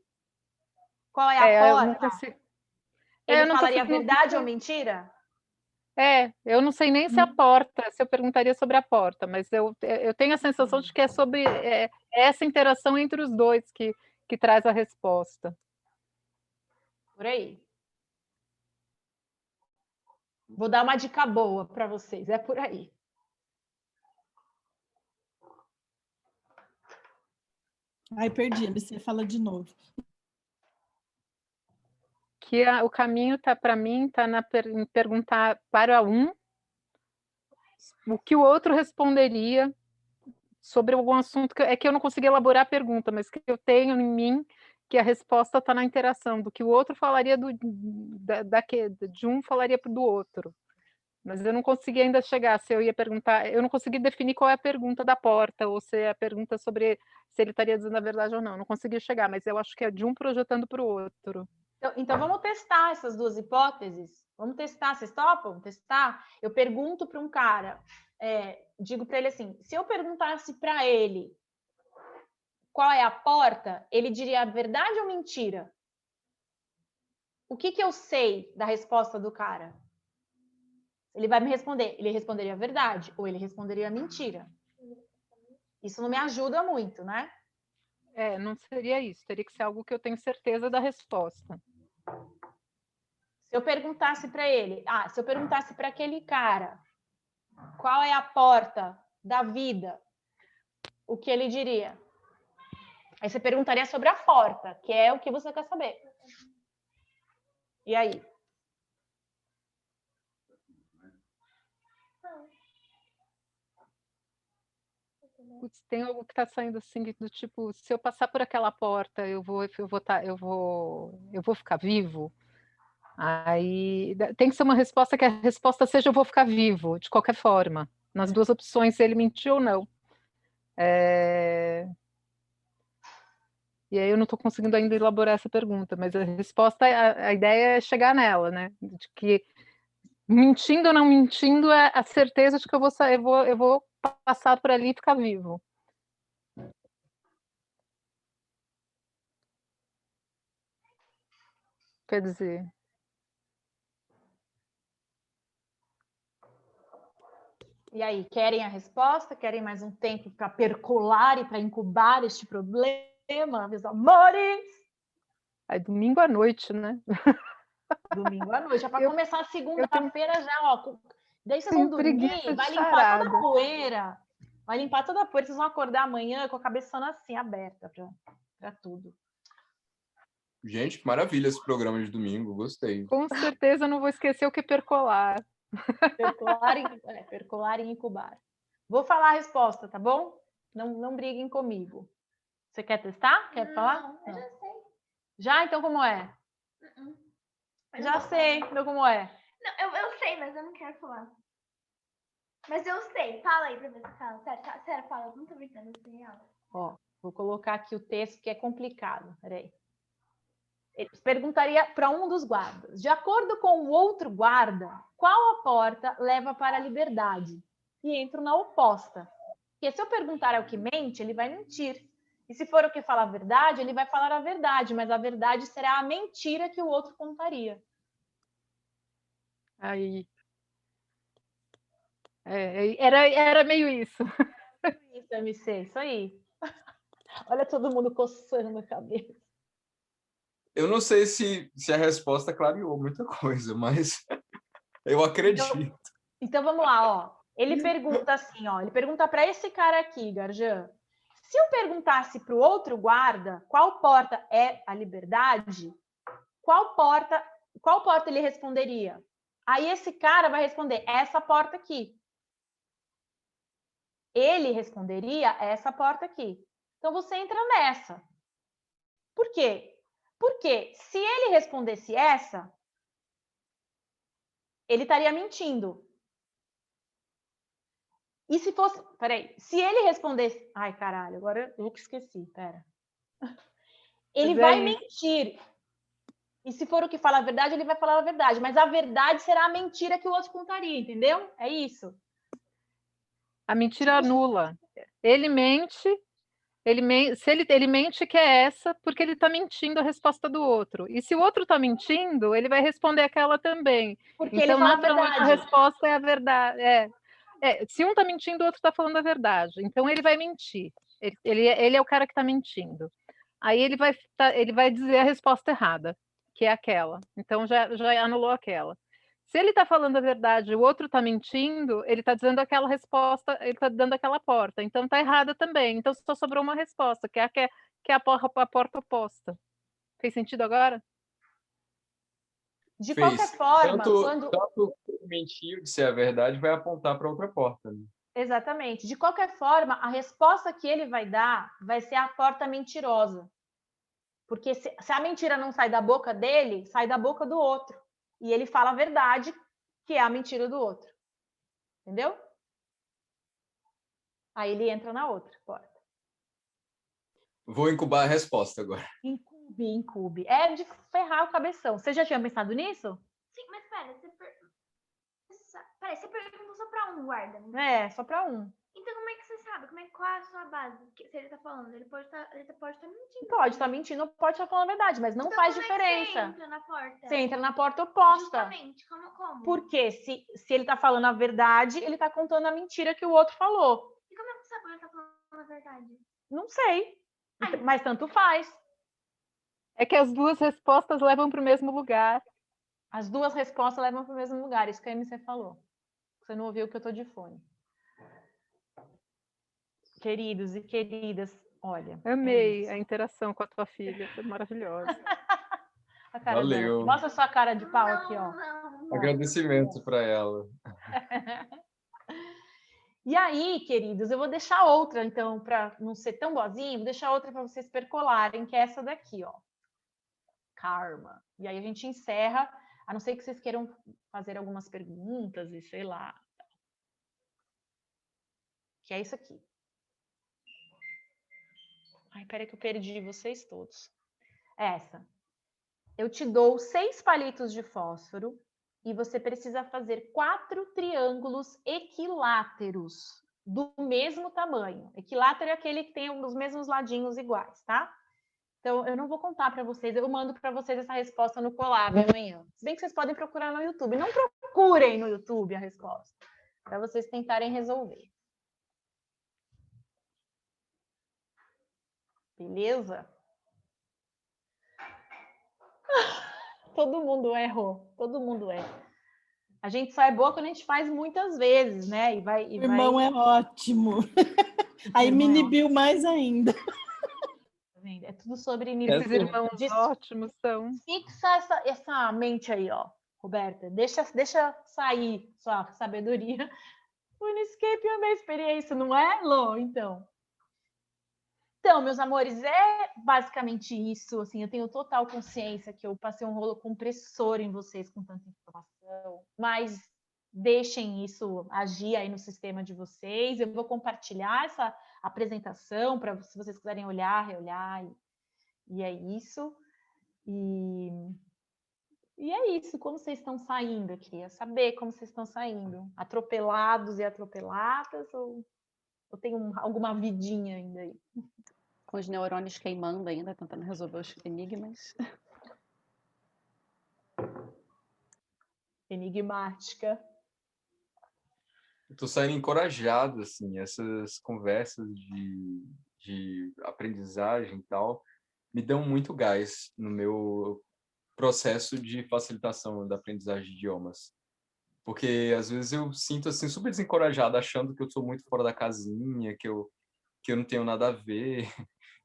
qual é a porta? Ele falaria verdade ou mentira? Eu não sei nem se a porta, se eu perguntaria sobre a porta, mas eu tenho a sensação de que é sobre essa interação entre os dois que traz a resposta. Por aí. Vou dar uma dica boa para vocês, é por aí. Ai, perdi, você fala de novo. Que o caminho para mim está em perguntar para um o que o outro responderia sobre algum assunto que eu não consegui elaborar a pergunta, mas que eu tenho em mim que a resposta está na interação do que o outro falaria de um falaria do outro. Mas eu não consegui ainda chegar, se eu ia perguntar, eu não consegui definir qual é a pergunta da porta, ou se é a pergunta sobre se ele estaria dizendo a verdade ou não. Não consegui chegar, mas eu acho que é de um projetando para o outro. Então vamos testar essas duas hipóteses? Vamos testar, vocês topam? Testar? Eu pergunto para um cara, digo para ele assim, se eu perguntasse para ele qual é a porta, ele diria a verdade ou mentira? O que eu sei da resposta do cara? Ele vai me responder, ele responderia a verdade ou ele responderia a mentira. Isso não me ajuda muito, né? Não seria isso, teria que ser algo que eu tenho certeza da resposta. Se eu perguntasse para ele, se eu perguntasse para aquele cara qual é a porta da vida, o que ele diria? Aí você perguntaria sobre a porta, que é o que você quer saber. E aí? Putz, tem algo que está saindo assim do tipo, se eu passar por aquela porta, eu vou ficar vivo. Aí tem que ser uma resposta que a resposta seja eu vou ficar vivo, de qualquer forma. Nas duas opções, se ele mentiu ou não. E aí eu não estou conseguindo ainda elaborar essa pergunta, mas a resposta, a ideia é chegar nela, né? De que mentindo ou não mentindo é a certeza de que eu vou passar por ali e ficar vivo. Quer dizer, e aí, querem a resposta? Querem mais um tempo para percolar e para incubar este problema, meus amores? é domingo à noite, né? Domingo à noite, é para começar segunda-feira já, ó. Daí vocês tenho vão dormir, preguiça de vai limpar toda charada. a poeira. Vai limpar toda a poeira, vocês vão acordar amanhã com a cabeçona assim, aberta para tudo. Gente, que maravilha esse programa de domingo, gostei. Com certeza não vou esquecer o que percolar. Percolar e incubar. Vou falar a resposta, tá bom? Não briguem comigo. Você quer testar? Quer falar? Não, eu já sei. Já? Então como é? Já sei, então como é? Não, eu sei, mas eu não quero falar. Mas eu sei. Fala aí pra ver se fala. Sério, fala. Eu não tô brincando, isso é real. Ó, vou colocar aqui o texto que é complicado. Peraí. Ele perguntaria para um dos guardas. De acordo com o outro guarda, qual a porta leva para a liberdade? E entro na oposta. Porque se eu perguntar ao que mente, ele vai mentir. E se for o que fala a verdade, ele vai falar a verdade, mas a verdade será a mentira que o outro contaria. Aí. Era meio isso. Isso, MC, isso aí. Olha todo mundo coçando a cabeça. Eu não sei se a resposta clareou muita coisa, mas eu acredito. Então vamos lá, ó. Ele pergunta assim, ó. Ele pergunta para esse cara aqui, Garjan. Se eu perguntasse para o outro guarda qual porta é a liberdade, qual porta ele responderia? Aí esse cara vai responder essa porta aqui. Ele responderia essa porta aqui. Então você entra nessa. Por quê? Porque se ele respondesse essa, ele estaria mentindo. E se fosse... Peraí. Se ele respondesse... Ai, caralho, agora eu que esqueci. Pera. Ele vai mentir. E se for o que fala a verdade, ele vai falar a verdade. Mas a verdade será a mentira que o outro contaria, entendeu? É isso. A mentira anula. Ele mente, ele mente que é essa, porque ele está mentindo a resposta do outro. E se o outro está mentindo, ele vai responder aquela também. Porque então, ele fala naturalmente, a resposta é a verdade. Se um está mentindo, o outro está falando a verdade. Então, ele vai mentir. Ele é o cara que está mentindo. Aí ele vai dizer a resposta errada, que é aquela. Então, já anulou aquela. Se ele está falando a verdade e o outro está mentindo, ele está dizendo aquela resposta, ele está dando aquela porta. Então está errada também. Então só sobrou uma resposta, que é a porta oposta. Fez sentido agora? De qualquer forma, tanto mentir de ser a verdade vai apontar para outra porta. Né? Exatamente. De qualquer forma, a resposta que ele vai dar vai ser a porta mentirosa. Porque se a mentira não sai da boca dele, sai da boca do outro. E ele fala a verdade, que é a mentira do outro. Entendeu? Aí ele entra na outra porta. Vou incubar a resposta agora. Incube. É de ferrar o cabeção. Você já tinha pensado nisso? Sim, mas pera, você perguntou só para um guarda, né? É, só para um. Então como é que você sabe? Qual é a sua base? Se ele tá falando, ele pode estar mentindo. Pode estar mentindo, pode estar falando a verdade, mas não então, faz como diferença. É que você entra na porta? Você entra na porta oposta. Justamente, como? Porque se ele tá falando a verdade, ele tá contando a mentira que o outro falou. E como é que você sabe que ele tá falando a verdade? Não sei. Mas tanto faz. É que as duas respostas levam para o mesmo lugar. As duas respostas levam para o mesmo lugar. Isso que a MC falou. Você não ouviu que eu tô de fone. Queridos e queridas, olha. Amei a interação com a tua filha, foi maravilhosa. A cara Valeu. dela. Mostra sua cara de pau aqui, ó. Agradecimento para ela. E aí, queridos, eu vou deixar outra, então, para não ser tão boazinha, vou deixar outra para vocês percolarem, que é essa daqui, ó. Karma. E aí a gente encerra, a não ser que vocês queiram fazer algumas perguntas e sei lá. Que é isso aqui. Ai, peraí que eu perdi vocês todos. Essa. Eu te dou 6 palitos de fósforo e você precisa fazer 4 triângulos equiláteros do mesmo tamanho. Equilátero é aquele que tem os mesmos ladinhos iguais, tá? Então, eu não vou contar para vocês, eu mando para vocês essa resposta no Colab amanhã. Se bem que vocês podem procurar no YouTube. Não procurem no YouTube a resposta, para vocês tentarem resolver. Beleza? Todo mundo errou, todo mundo erra. A gente só é boa quando a gente faz muitas vezes, né? O irmão é ótimo. Aí me inibiu mais ainda. É tudo sobre nível. Esses irmãos ótimos são. Fixa essa mente aí, ó, Roberta. Deixa sair sua sabedoria. O Uniscape é uma experiência, não é, Lô? Então, meus amores, é basicamente isso. Assim, eu tenho total consciência que eu passei um rolo compressor em vocês com tanta informação, mas deixem isso agir aí no sistema de vocês. Eu vou compartilhar essa apresentação para se vocês quiserem olhar, reolhar, e é isso. E é isso. Como vocês estão saindo? Eu queria saber como vocês estão saindo. Atropelados e atropeladas ou tem alguma vidinha ainda aí? Com os neurônios queimando ainda, tentando resolver os enigmas. Enigmática. Eu tô saindo encorajado, assim, essas conversas de aprendizagem e tal, me dão muito gás no meu processo de facilitação da aprendizagem de idiomas. Porque, às vezes, eu sinto, assim, super desencorajado, achando que eu sou muito fora da casinha, que eu não tenho nada a ver.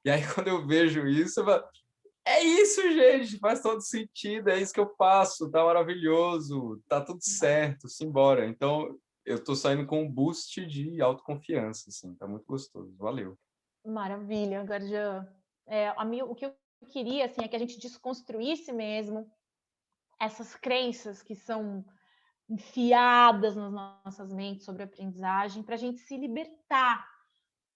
E aí, quando eu vejo isso, eu falo, é isso, gente, faz todo sentido, é isso que eu faço, tá maravilhoso, tá tudo certo, simbora. Então, eu tô saindo com um boost de autoconfiança, assim, tá muito gostoso, valeu. Maravilha, Guardiã. O que eu queria, assim, é que a gente desconstruísse mesmo essas crenças que são enfiadas nas nossas mentes sobre aprendizagem, para a gente se libertar,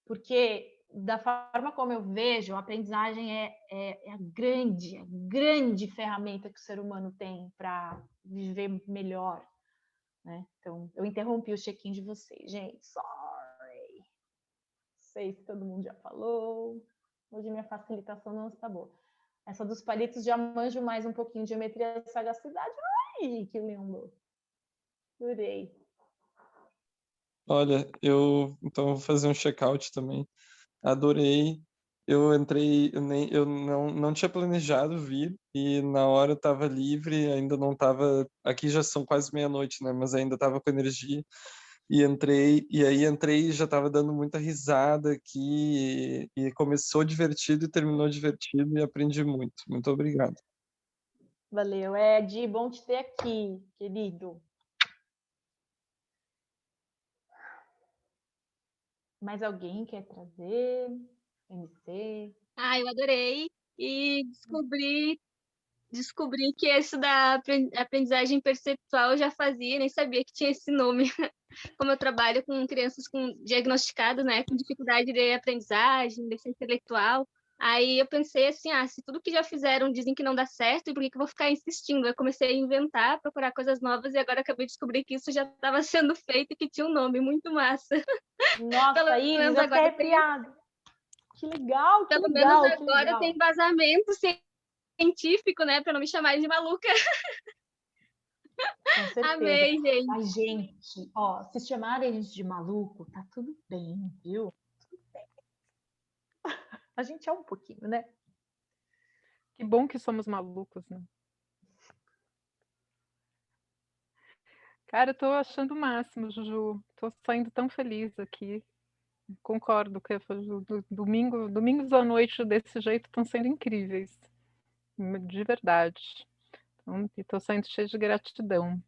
porque da forma como eu vejo, a aprendizagem é a grande ferramenta que o ser humano tem para viver melhor, né? Então, eu interrompi o check-in de vocês, gente, sorry. Sei se todo mundo já falou. Hoje minha facilitação não está boa. Essa dos palitos já manjo mais um pouquinho de geometria e sagacidade. Ai, que lindo! Adorei. Olha, então vou fazer um check-out também. Adorei. Eu entrei, eu não tinha planejado vir e na hora eu estava livre, ainda não estava. Aqui já são quase meia-noite, né? Mas ainda estava com energia e entrei e já estava dando muita risada aqui e começou divertido e terminou divertido e aprendi muito. Muito obrigado. Valeu, Ed. Bom te ter aqui, querido. Mais alguém quer trazer? MC? Eu adorei e descobri que esse da aprendizagem perceptual eu já fazia, nem sabia que tinha esse nome. Como eu trabalho com crianças diagnosticadas, né, com dificuldade de aprendizagem, deficiência intelectual, aí eu pensei assim, se tudo que já fizeram dizem que não dá certo, por que eu vou ficar insistindo? Eu comecei a inventar, procurar coisas novas e agora acabei de descobrir que isso já estava sendo feito e que tinha um nome muito massa. Nossa, Iris, eu fiquei arrepiada. Que legal, que Pelo legal. menos agora tem embasamento científico, né, para não me chamarem de maluca. Com certeza. Amei, gente. Mas, gente, ó, se chamarem a gente de maluco, tá tudo bem, viu? Tudo bem. A gente é um pouquinho, né? Que bom que somos malucos, né? Cara, eu tô achando o máximo, Juju. Tô saindo tão feliz aqui. Concordo que domingos à noite desse jeito estão sendo incríveis. De verdade. Então, e tô saindo cheia de gratidão.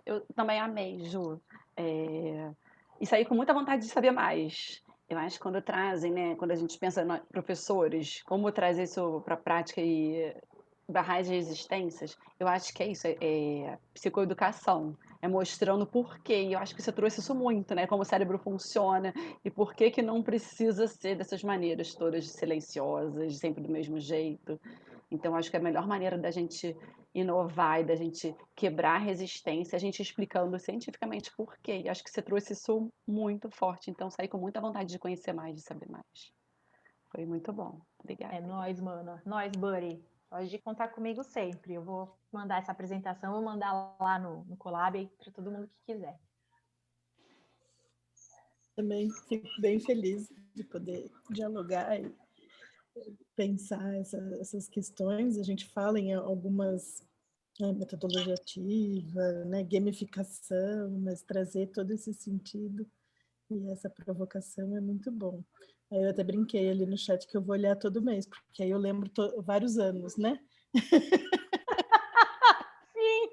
Eu também amei, Ju. E saí com muita vontade de saber mais. Eu acho que quando trazem, né, quando a gente pensa em professores, como trazer isso para a prática e barrar as resistências, eu acho que é isso, é psicoeducação, é mostrando por quê. E eu acho que você trouxe isso muito, né? Como o cérebro funciona e por que que não precisa ser dessas maneiras todas silenciosas, sempre do mesmo jeito. Então, acho que a melhor maneira da gente inovar e da gente quebrar a resistência, a gente explicando cientificamente por quê. E acho que você trouxe isso muito forte. Então, saí com muita vontade de conhecer mais, de saber mais. Foi muito bom. Obrigada. É nóis, mana. Nóis, buddy. Pode contar comigo sempre. Eu vou mandar essa apresentação, vou mandar lá no Colab para todo mundo que quiser. Também fico bem feliz de poder dialogar e pensar essas questões. A gente fala em algumas metodologia ativa, né, gamificação, mas trazer todo esse sentido e essa provocação é muito bom. Aí eu até brinquei ali no chat que eu vou olhar todo mês, porque aí eu lembro vários anos, né? Sim!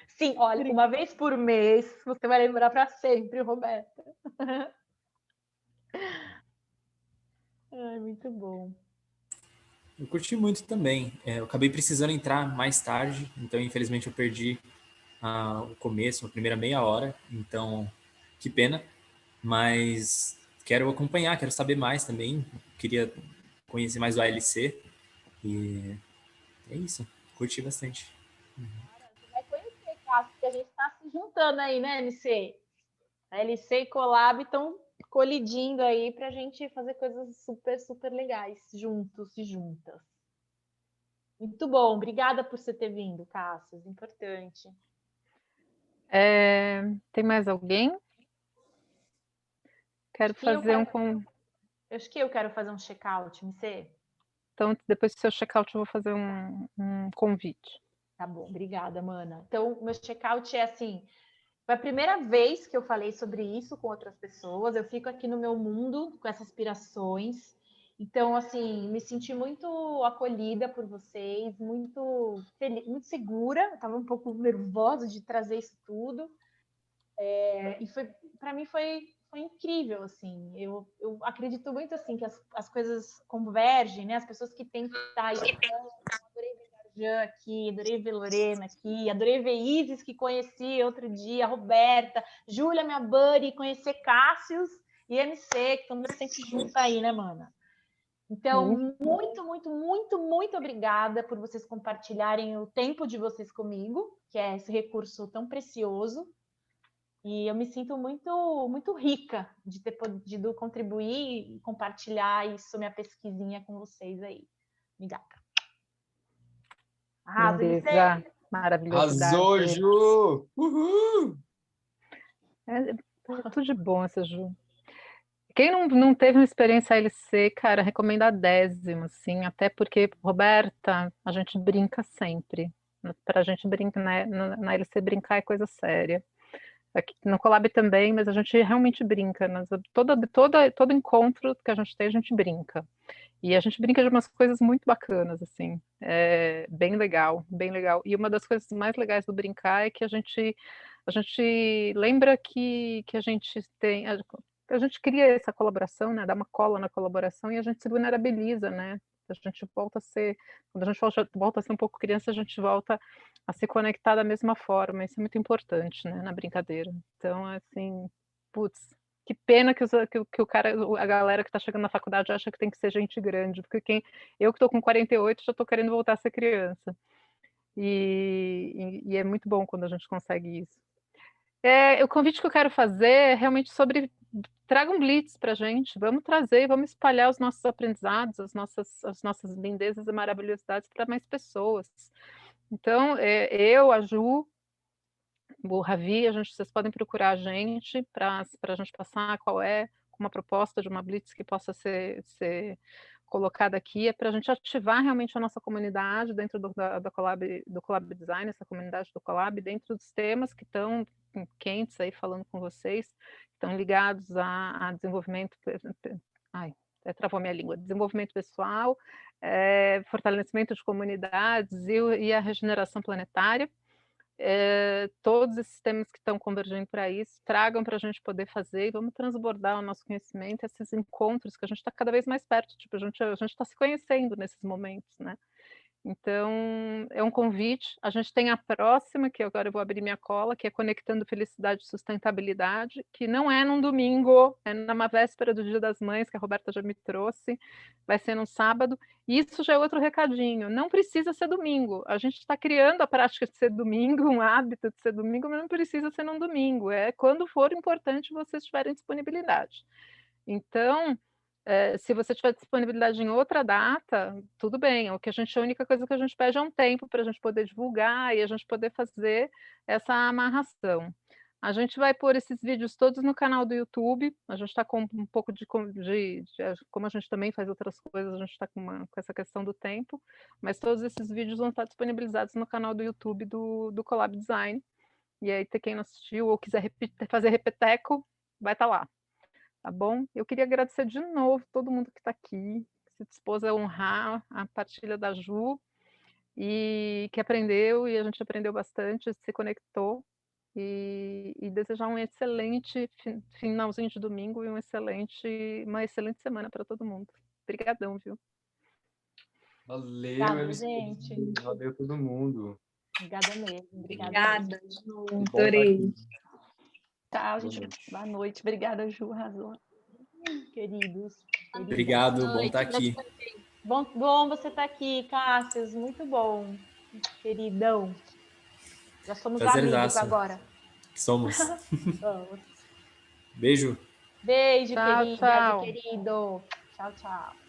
Sim, olha, uma vez por mês, você vai lembrar para sempre, Roberta. Ai, muito bom. Eu curti muito também. Eu acabei precisando entrar mais tarde, então infelizmente eu perdi o começo, a primeira meia hora, então que pena, mas quero acompanhar, quero saber mais também, queria conhecer mais o ALC e é isso, curti bastante. Você vai conhecer, Cássio, porque a gente está se juntando aí, né, LC? A LC e Colab estão colidindo aí para a gente fazer coisas super, super legais juntos e juntas. Muito bom, obrigada por você ter vindo, Cássio, importante. Tem mais alguém? Quero fazer Acho que eu quero fazer um check-out, MC. Então, depois do seu check-out, eu vou fazer um convite. Tá bom, obrigada, mana. Então, meu check-out é assim, foi a primeira vez que eu falei sobre isso com outras pessoas, eu fico aqui no meu mundo com essas aspirações, então, assim, me senti muito acolhida por vocês, muito feliz, muito segura, estava um pouco nervosa de trazer isso tudo, e para mim foi incrível, assim, eu acredito muito, assim, que as coisas convergem, né, as pessoas que têm que estar aí, adorei ver a Jean aqui, adorei ver Lorena aqui, adorei ver Isis, que conheci outro dia, Roberta, Júlia, minha buddy, conhecer Cássius e MC, que estamos sempre juntos aí, né, mana? Então, muito, muito, muito, muito obrigada por vocês compartilharem o tempo de vocês comigo, que é esse recurso tão precioso. E eu me sinto muito, muito rica de ter podido contribuir e compartilhar isso, minha pesquisinha com vocês aí. Obrigada. Arrasa, Lindeza, maravilhosidade. Arrasou, Ju! Uhul! É tudo de bom essa Ju. Quem não teve uma experiência ALC, cara, recomendo a 10ª, assim, até porque, Roberta, a gente brinca sempre. Para a gente brincar, né, na ALC brincar é coisa séria. Aqui no Colab também, mas a gente realmente brinca. Todo encontro que a gente brinca. E a gente brinca de umas coisas muito bacanas, assim. É bem legal, bem legal. E uma das coisas mais legais do brincar é que a gente lembra que a gente tem... A gente cria essa colaboração, né? Dá uma cola na colaboração e a gente se vulnerabiliza, né? A gente volta a ser... Quando a gente volta a ser um pouco criança, a gente volta a se conectar da mesma forma. Isso é muito importante, né? Na brincadeira. Então, assim... Putz, que pena que o cara, a galera que está chegando na faculdade acha que tem que ser gente grande, porque eu que estou com 48 já estou querendo voltar a ser criança. E é muito bom quando a gente consegue isso. O convite que eu quero fazer é realmente sobre traga um blitz para a gente, vamos trazer, vamos espalhar os nossos aprendizados, as nossas lindezas e maravilhosidades para mais pessoas. Então, eu, a Ju, o Ravi, vocês podem procurar a gente para a gente passar uma proposta de uma blitz que possa ser colocada aqui, é para a gente ativar realmente a nossa comunidade dentro do Colab Design, essa comunidade do Colab, dentro dos temas que estão quentes aí falando com vocês, estão ligados a desenvolvimento, travou minha língua, desenvolvimento pessoal, fortalecimento de comunidades e a regeneração planetária. todos esses temas que estão convergendo para isso, tragam para a gente poder fazer e vamos transbordar o nosso conhecimento, esses encontros que a gente está cada vez mais perto, tipo, a gente está se conhecendo nesses momentos, né? Então, é um convite. A gente tem a próxima, que agora eu vou abrir minha cola, que é Conectando Felicidade e Sustentabilidade, que não é num domingo, é numa véspera do Dia das Mães, que a Roberta já me trouxe, vai ser num sábado. E isso já é outro recadinho, não precisa ser domingo. A gente está criando a prática de ser domingo, um hábito de ser domingo, mas não precisa ser num domingo. É quando for importante vocês tiverem disponibilidade. Então, se você tiver disponibilidade em outra data, tudo bem. A única coisa que a gente pede é um tempo para a gente poder divulgar e a gente poder fazer essa amarração. A gente vai pôr esses vídeos todos no canal do YouTube. A gente está com um pouco como a gente também faz outras coisas, a gente está com essa questão do tempo, mas todos esses vídeos vão estar disponibilizados no canal do YouTube do Collab Design. E aí, quem não assistiu ou quiser fazer repeteco, vai estar lá. Tá bom? Eu queria agradecer de novo todo mundo que está aqui, que se dispôs a honrar a partilha da Ju, e que aprendeu, e a gente aprendeu bastante, se conectou, e desejar um excelente finalzinho de domingo e uma excelente semana para todo mundo. Obrigadão, viu? Valeu, gente. Valeu todo mundo. Obrigada mesmo. Obrigada, Ju. Adorei. Tchau, gente. Boa noite. Obrigada, Ju. Arrasou. Queridos. Obrigado, bom estar aqui. Bom você estar aqui, Cássio. Muito bom. Queridão. Já somos amigos agora. Somos. Vamos. Beijo. Beijo, tchau, querida, tchau. querido. Tchau, tchau.